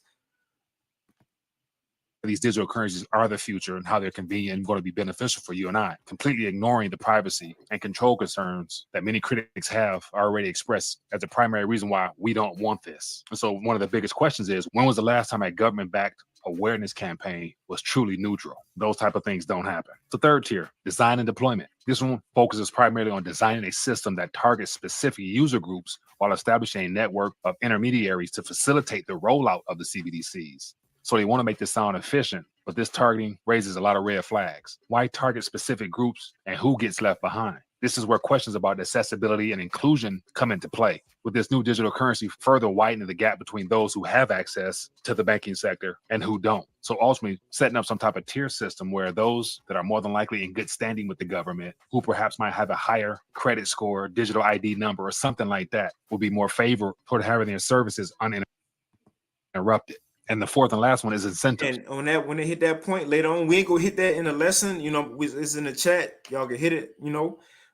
These digital currencies are the future and how they're convenient and going to be beneficial for you and I, completely ignoring the privacy and control concerns that many critics have already expressed as a primary reason why we don't want this. And so one of the biggest questions is, when was the last time a government-backed awareness campaign was truly neutral? Those type of things don't happen. The third tier, design and deployment. This one focuses primarily on designing a system that targets specific user groups while establishing a network of intermediaries to facilitate the rollout of the CBDCs. So they want to make this sound efficient, but this targeting raises a lot of red flags. Why target specific groups and who gets left behind? This is where questions about accessibility and inclusion come into play, with this new digital currency further widening the gap between those who have access to the banking sector and who don't. So ultimately setting up some type of tier system where those that are more than likely in good standing with the government, who perhaps might have a higher credit score, digital ID number, or something like that, will be more favored toward having their services uninterrupted. And the fourth and last one is incentives. And on that, when they hit that point later on, we ain't gonna hit that in a lesson. It's in the chat. Y'all can hit it.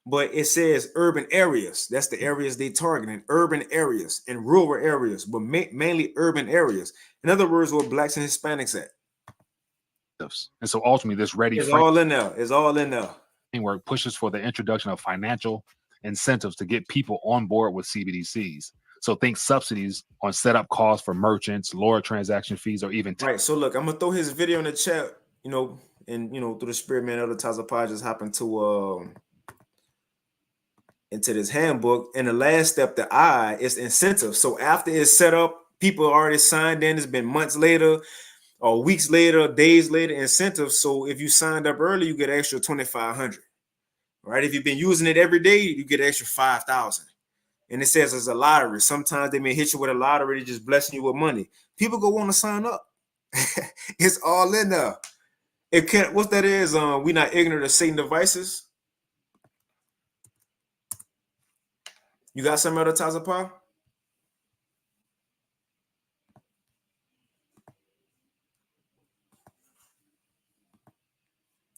but it says urban areas. That's the areas they targeting, urban areas and rural areas, but mainly urban areas. In other words, where blacks and Hispanics at. And so ultimately, this ready It's all in there. It's all in there. framework pushes for the introduction of financial incentives to get people on board with CBDCs. So think subsidies on setup costs for merchants, lower transaction fees, or even right. So look, I'm gonna throw his video in the chat. And through the spirit, man, other times I just hop into this handbook. And the last step, the I, is incentive. So after it's set up, people already signed in. It's been months later, or weeks later, days later, incentives. So if you signed up early, you get extra 2,500. Right? If you've been using it every day, you get extra 5,000. And it says it's a lottery. Sometimes they may hit you with a lottery, just blessing you with money. People go want to sign up. It's all in there. It can't. What that is? We not ignorant of Satan devices. You got some other Tazapah?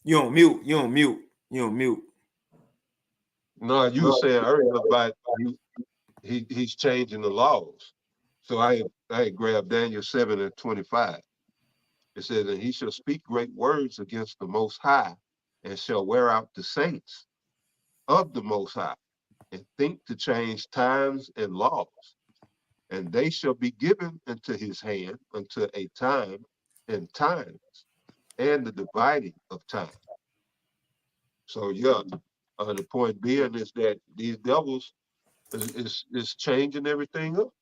You on mute. You on mute. You on mute. No, you were saying earlier about he's changing the laws. So I grabbed Daniel 7:25. It says, and he shall speak great words against the Most High, and shall wear out the saints of the Most High, and think to change times and laws. And they shall be given into his hand until a time and times, and the dividing of time. So yeah, the point being is that these devils is changing everything up,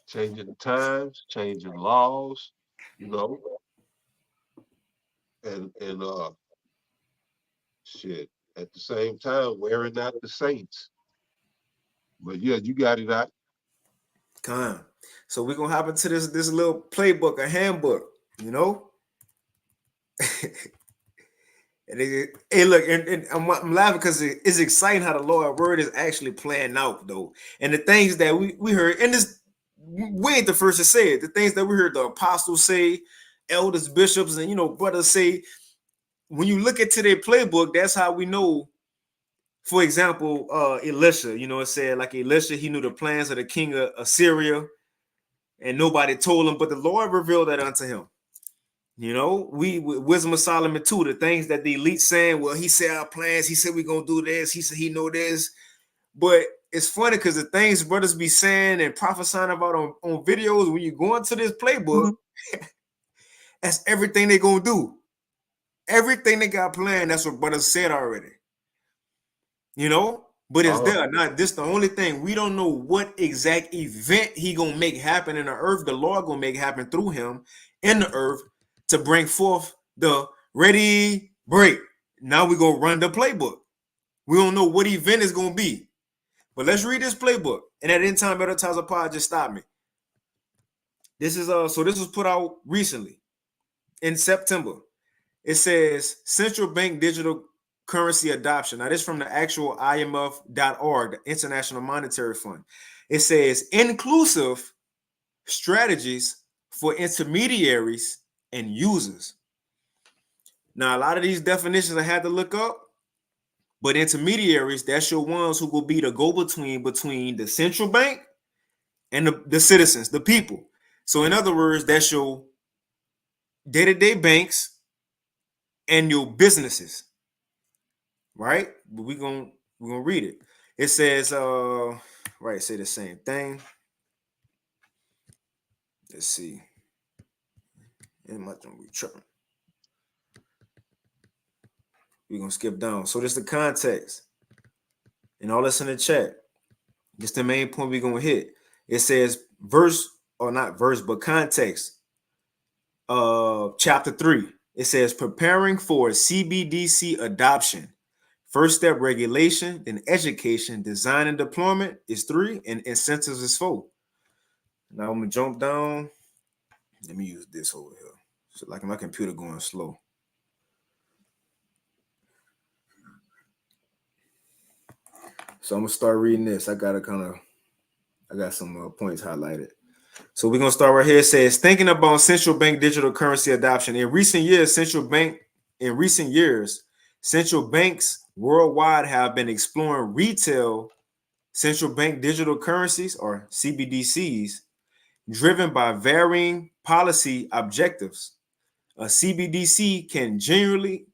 changing times, changing laws, and shit, at the same time wearing out the saints. But yeah, you got it out. So we're gonna hop into this little playbook, a handbook, And hey, look, and I'm laughing because it's exciting how the Lord word is actually playing out, though. And the things that we heard, and we ain't the first to say it. The things that we heard the apostles say, elders, bishops, and brothers say. When you look into their playbook, that's how we know. For example, Elisha, it said like Elisha, he knew the plans of the king of Assyria, and nobody told him, but the Lord revealed that unto him. We Wisdom of Solomon too, the things that the elite saying, well, he said our plans, he said we're gonna do this, he said he know this. But it's funny because the things brothers be saying and prophesying about on videos, when you go into this playbook, that's everything they're gonna do. Everything they got planned, that's what brothers said already. But it's there. Not this the only thing. We don't know what exact event he gonna make happen in the earth. The Lord gonna make happen through him in the earth to bring forth the ready break. Now we go run the playbook. We don't know what event is gonna be. But let's read this playbook. And at any time, Better Times of Pod, just stop me. This is so this was put out recently in September. It says central bank digital currency adoption. Now, this is from the actual IMF.org, the International Monetary Fund. It says inclusive strategies for intermediaries and users. Now, a lot of these definitions I had to look up, but intermediaries, that's your ones who will be the go-between between the central bank and the citizens, the people. So in other words, that's your day-to-day banks and your businesses. Right? But we're gonna read it. It says, right, say the same thing. Let's see. Am I gonna be tripping? We're gonna skip down. So this is the context. And all this in the chat. This the main point we're gonna hit. It says verse, or not verse, but context. Chapter 3. It says preparing for CBDC adoption. First step, regulation, then education, design and deployment is 3, and incentives is 4. Now I'm gonna jump down. Let me use this over here. So like my computer going slow. So I'm gonna start reading this. I got some points highlighted. So we're gonna start right here. It says thinking about central bank digital currency adoption. In recent years, central banks worldwide have been exploring retail central bank digital currencies, or CBDCs, driven by varying policy objectives. A CBDC can generally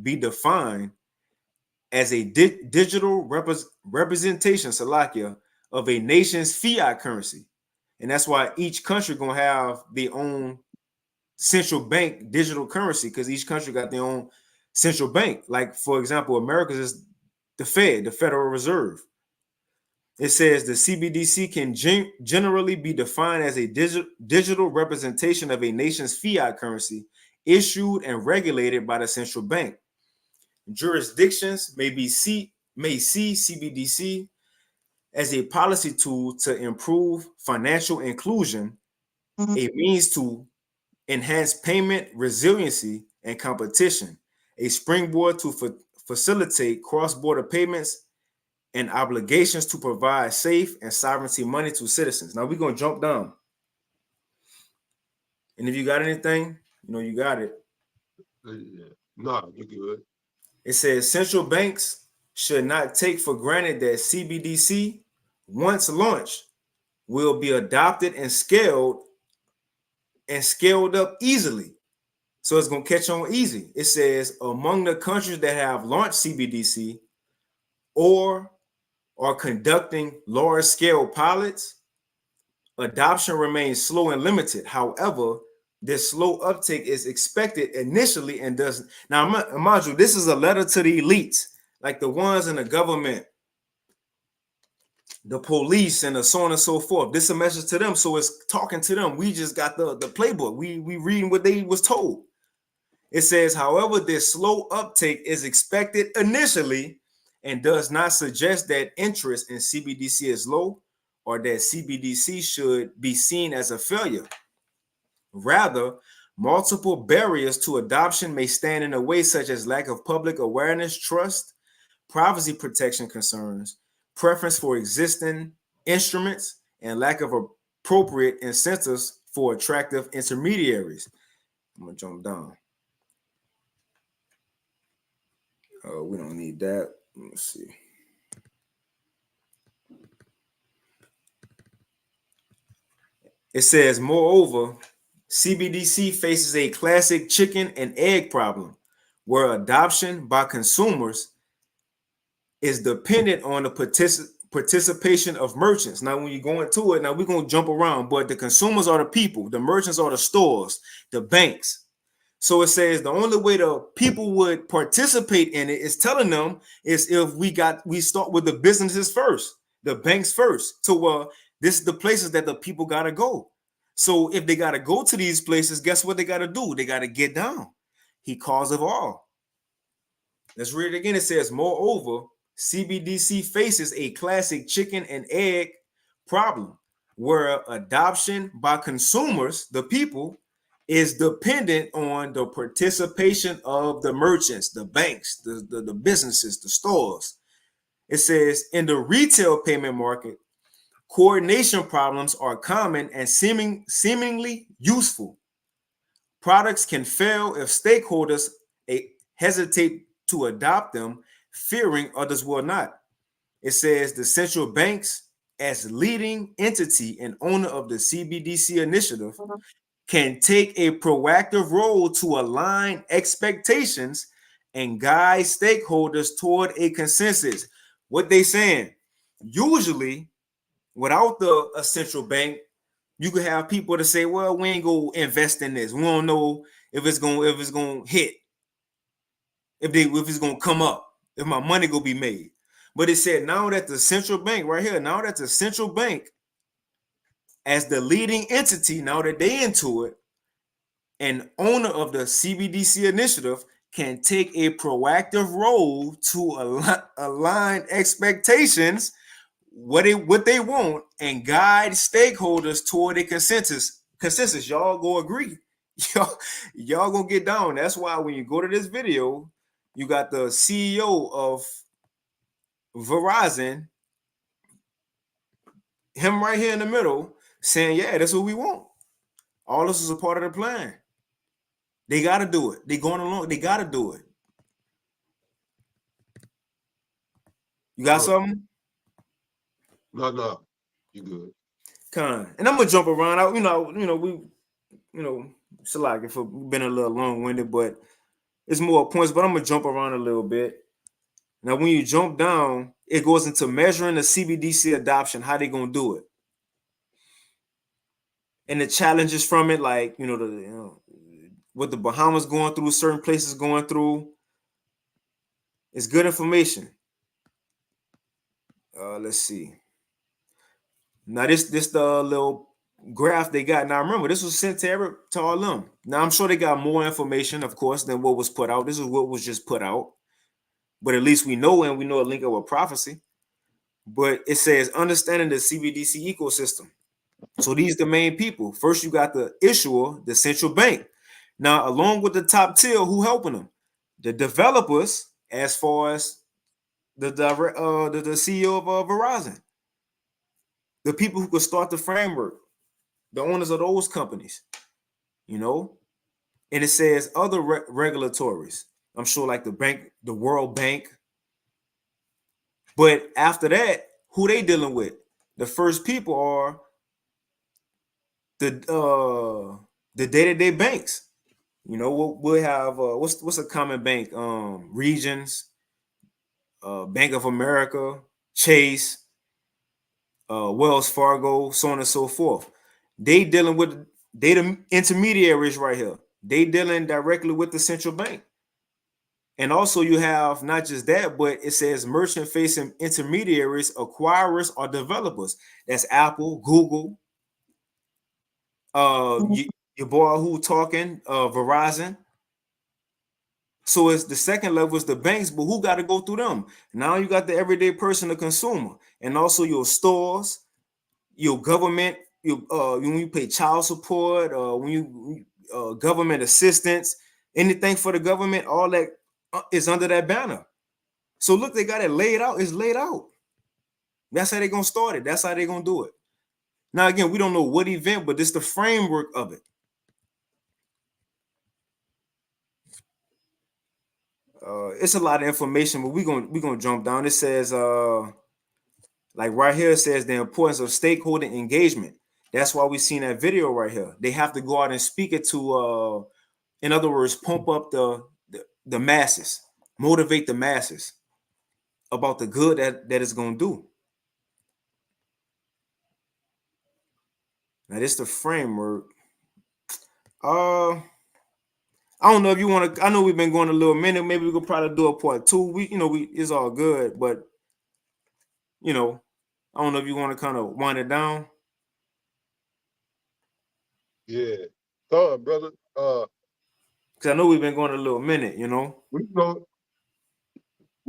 be defined as a digital representation, Salakia, of a nation's fiat currency. And that's why each country gonna have their own central bank digital currency, because each country got their own central bank. Like, for example, America's is the Fed, the Federal Reserve. It says the CBDC can generally be defined as a digital representation of a nation's fiat currency issued and regulated by the central bank. Jurisdictions may see CBDC as a policy tool to improve financial inclusion, a means to enhance payment resiliency and competition, a springboard to facilitate cross-border payments, and obligations to provide safe and sovereignty money to citizens. Now we're going to jump down. And if you got anything, you got it. No, you're good. It says central banks should not take for granted that CBDC, once launched, will be adopted and scaled up easily. So it's going to catch on easy. It says among the countries that have launched CBDC or are conducting large-scale pilots, adoption remains slow and limited. However, this slow uptake is expected initially and doesn't. Now, mind you, this is a letter to the elites, like the ones in the government, the police, and so on and so forth. This is a message to them, so it's talking to them. We just got the playbook. We reading what they was told. It says, however, this slow uptake is expected initially and does not suggest that interest in CBDC is low or that CBDC should be seen as a failure. Rather, multiple barriers to adoption may stand in the way, such as lack of public awareness, trust, privacy protection concerns, preference for existing instruments, and lack of appropriate incentives for attractive intermediaries. I'm going to jump down. We don't need that. Let's see. It says, moreover, CBDC faces a classic chicken and egg problem, where adoption by consumers is dependent on the participation of merchants. Now, when you go into it, now we're going to jump around, but the consumers are the people, the merchants are the stores, the banks. So it says the only way the people would participate in it is telling them is if we start with the businesses first, the banks first. So this is the places that the people got to go. So if they got to go to these places, guess what they got to do? They got to get down. He cause of all. Let's read it again. It says, moreover, CBDC faces a classic chicken and egg problem, where adoption by consumers, the people, is dependent on the participation of the merchants, the banks, the businesses, the stores. It says in the retail payment market, coordination problems are common and seemingly useful. Products can fail if stakeholders hesitate to adopt them, fearing others will not. It says the central banks, as leading entity and owner of the CBDC initiative, can take a proactive role to align expectations and guide stakeholders toward a consensus. What they saying, usually without a central bank, you could have people to say, well, we ain't gonna invest in this. We don't know if it's gonna hit, if it's gonna come up, if my money gonna be made. But it said now that the central bank right here, now that the central bank as the leading entity, now that they into it, and owner of the CBDC initiative, can take a proactive role to align expectations, what they want, and guide stakeholders toward a consensus. Y'all go agree. Y'all gonna get down. That's why when you go to this video, you got the CEO of Verizon, him right here in the middle, saying, yeah, that's what we want. All this is a part of the plan. They got to do it. They going along. They got to do it. You got something? No, you good. And I'm gonna jump around. It's like if we've been a little long-winded, but it's more points. But I'm gonna jump around a little bit. Now, when you jump down, it goes into measuring the CBDC adoption. How they gonna do it, and the challenges from it, like what the Bahamas going through, certain places going through. It's good information. Let's see. Now this the little graph they got. Now remember, this was sent to all them. Now I'm sure they got more information, of course, than what was put out. This is what was just put out, but at least we know, and we know a link up with prophecy. But it says understanding the CBDC ecosystem. So these the main people. First, you got the issuer, the central bank. Now, along with the top tier, who helping them? The developers, as far as the CEO of Verizon, the people who could start the framework, the owners of those companies, and it says other regulatories. I'm sure like the bank, the World Bank. But after that, who they dealing with? The first people are the day-to-day banks. We'll have what's a common bank? Regions, Bank of America, Chase, Wells Fargo, so on and so forth. They dealing with the intermediaries right here. They dealing directly with the central bank. And also you have not just that, but it says merchant-facing intermediaries, acquirers, or developers. That's Apple, Google, your boy who talking, Verizon. So it's the second level is the banks, but who got to go through them? Now you got the everyday person, the consumer, and also your stores, your government, when you pay child support, when you government assistance, anything for the government, all that is under that banner. So look, they got it laid out. It's laid out. That's how they're gonna start it. That's how they're gonna do it. Now again, we don't know what event, but this the framework of it. It's a lot of information, but we're gonna jump down. It says like right here, it says the importance of stakeholder engagement. That's why we seen that video right here. They have to go out and speak it to in other words, pump up the masses, motivate the masses about the good that it's gonna do. Now this the framework. I don't know if you want to. I know we've been going a little minute. Maybe we could probably do a part 2. We it's all good, but I don't know if you want to kind of wind it down. Yeah, come on, brother. Because I know we've been going a little minute. We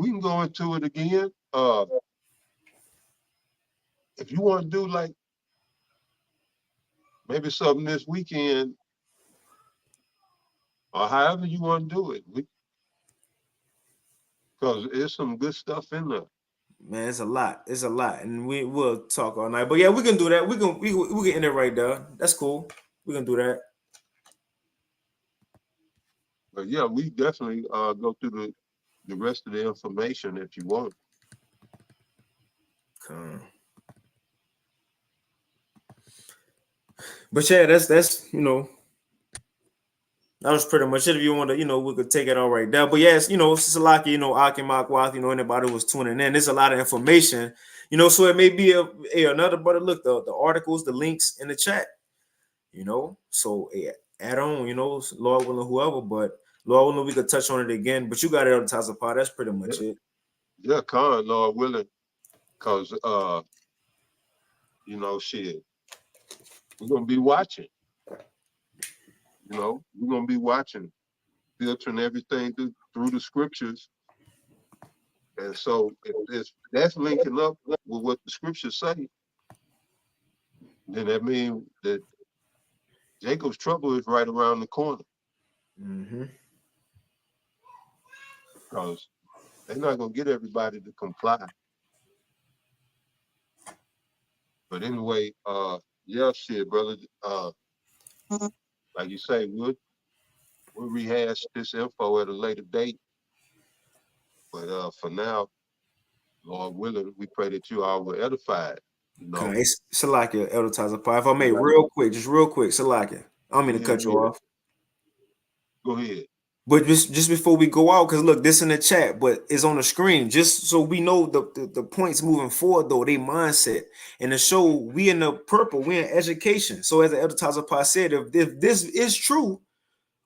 can go into it again. If you want to do like maybe something this weekend, or however you want to do it, because there's some good stuff in there. Man, it's a lot. It's a lot, and we'll talk all night. But yeah, we can do that. We can end it right there. That's cool. We can do that. But yeah, we definitely go through the rest of the information if you want. But yeah, that's that was pretty much it. If you want to, we could take it all right there. But yes, it's just a lot, Akimakwath, anybody was tuning in. There's a lot of information, so it may be another brother. Look, the articles, the links in the chat, so add on, Lord willing, whoever, but Lord willing, we could touch on it again. But you got it on the top of the pod. That's pretty much it. Yeah, Lord willing, because shit, we're gonna be watching. We're gonna be watching, filtering everything through the scriptures. And so if that's linking up with what the scriptures say, then that means that Jacob's trouble is right around the corner. Because they're not gonna get everybody to comply. But anyway, yeah, shit, brother. Like you say, we'll rehash this info at a later date. But for now, Lord willing, we pray that you all were edified. You know, Okay, it's Salakia, Elder Tazapar. If I may, Yeah. real quick, just real quick, Salakia. I don't mean to cut you off. Go ahead. But just before we go out, because look, this in the chat, but it's on the screen, just so we know the points moving forward, though, they mindset. And to show we in the purple, we in education. So as the Elder Tazapar said, if this is true,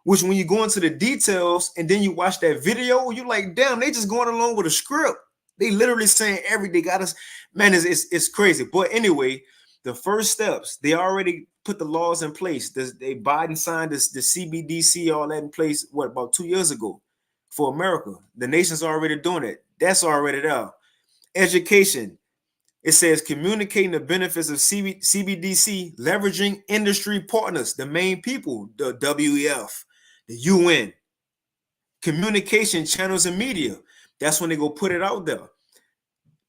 which when you go into the details and then you watch that video, you're like, damn, they just going along with a script. They literally saying they got us, man, it's crazy. But anyway, the first steps, they already put the laws in place. Biden signed the CBDC, all that in place, what, about 2 years ago for America. The nation's already doing it. That's already there. Education, it says communicating the benefits of CBDC, leveraging industry partners, the main people, the WEF, the UN, communication channels and media. That's when they go put it out there.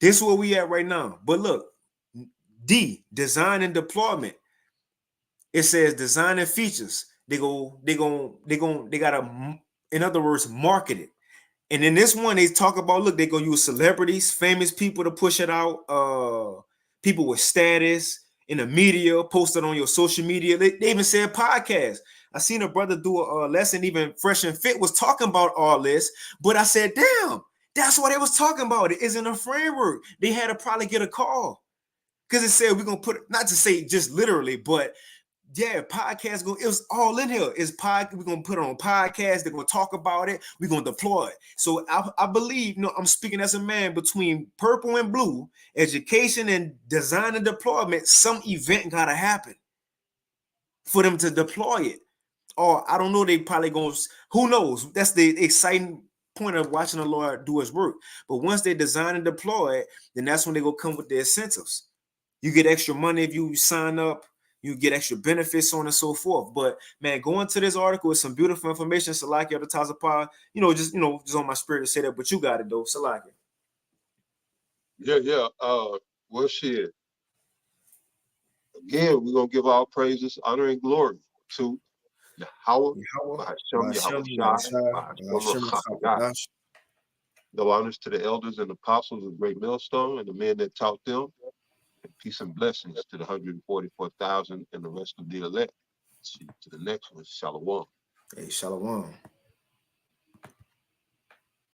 This is where we at right now. But look, design and deployment. It says design and features. They gotta, in other words, market it. And in this one, they talk about, look, they're gonna use celebrities, famous people to push it out, people with status in the media, post it on your social media. They even said podcast. I seen a brother do a lesson, even Fresh and Fit was talking about all this, but I said, damn, that's what they was talking about. It isn't a framework. They had to probably get a call. Because it said we're gonna put it, not to say just literally, but yeah, podcast it was all in here. We're gonna put it on podcast, they're gonna talk about it, we're gonna deploy it. So I believe, I'm speaking as a man between purple and blue, education and design and deployment, some event gotta happen for them to deploy it. Or I don't know, they probably gonna, who knows? That's the exciting point of watching the Lord do his work. But once they design and deploy it, then that's when they go come with the incentives. You get extra money if you sign up, you get extra benefits, so on and so forth. But man, going to this article with some beautiful information, Salakia the Tazapah, just on my spirit to say that, but you got it though, Salakia. Yeah. Well, shit. Again, we're gonna give all praises, honor, and glory to Yahweh, Bahashem, Yahweh Shai, Bahashem, Rachakadah. No honors to the elders and apostles of Great Millstone and the men that taught them. And peace and blessings to the 144,000 and the rest of the elect. See, to the next one, Shalom. Hey, Shalom.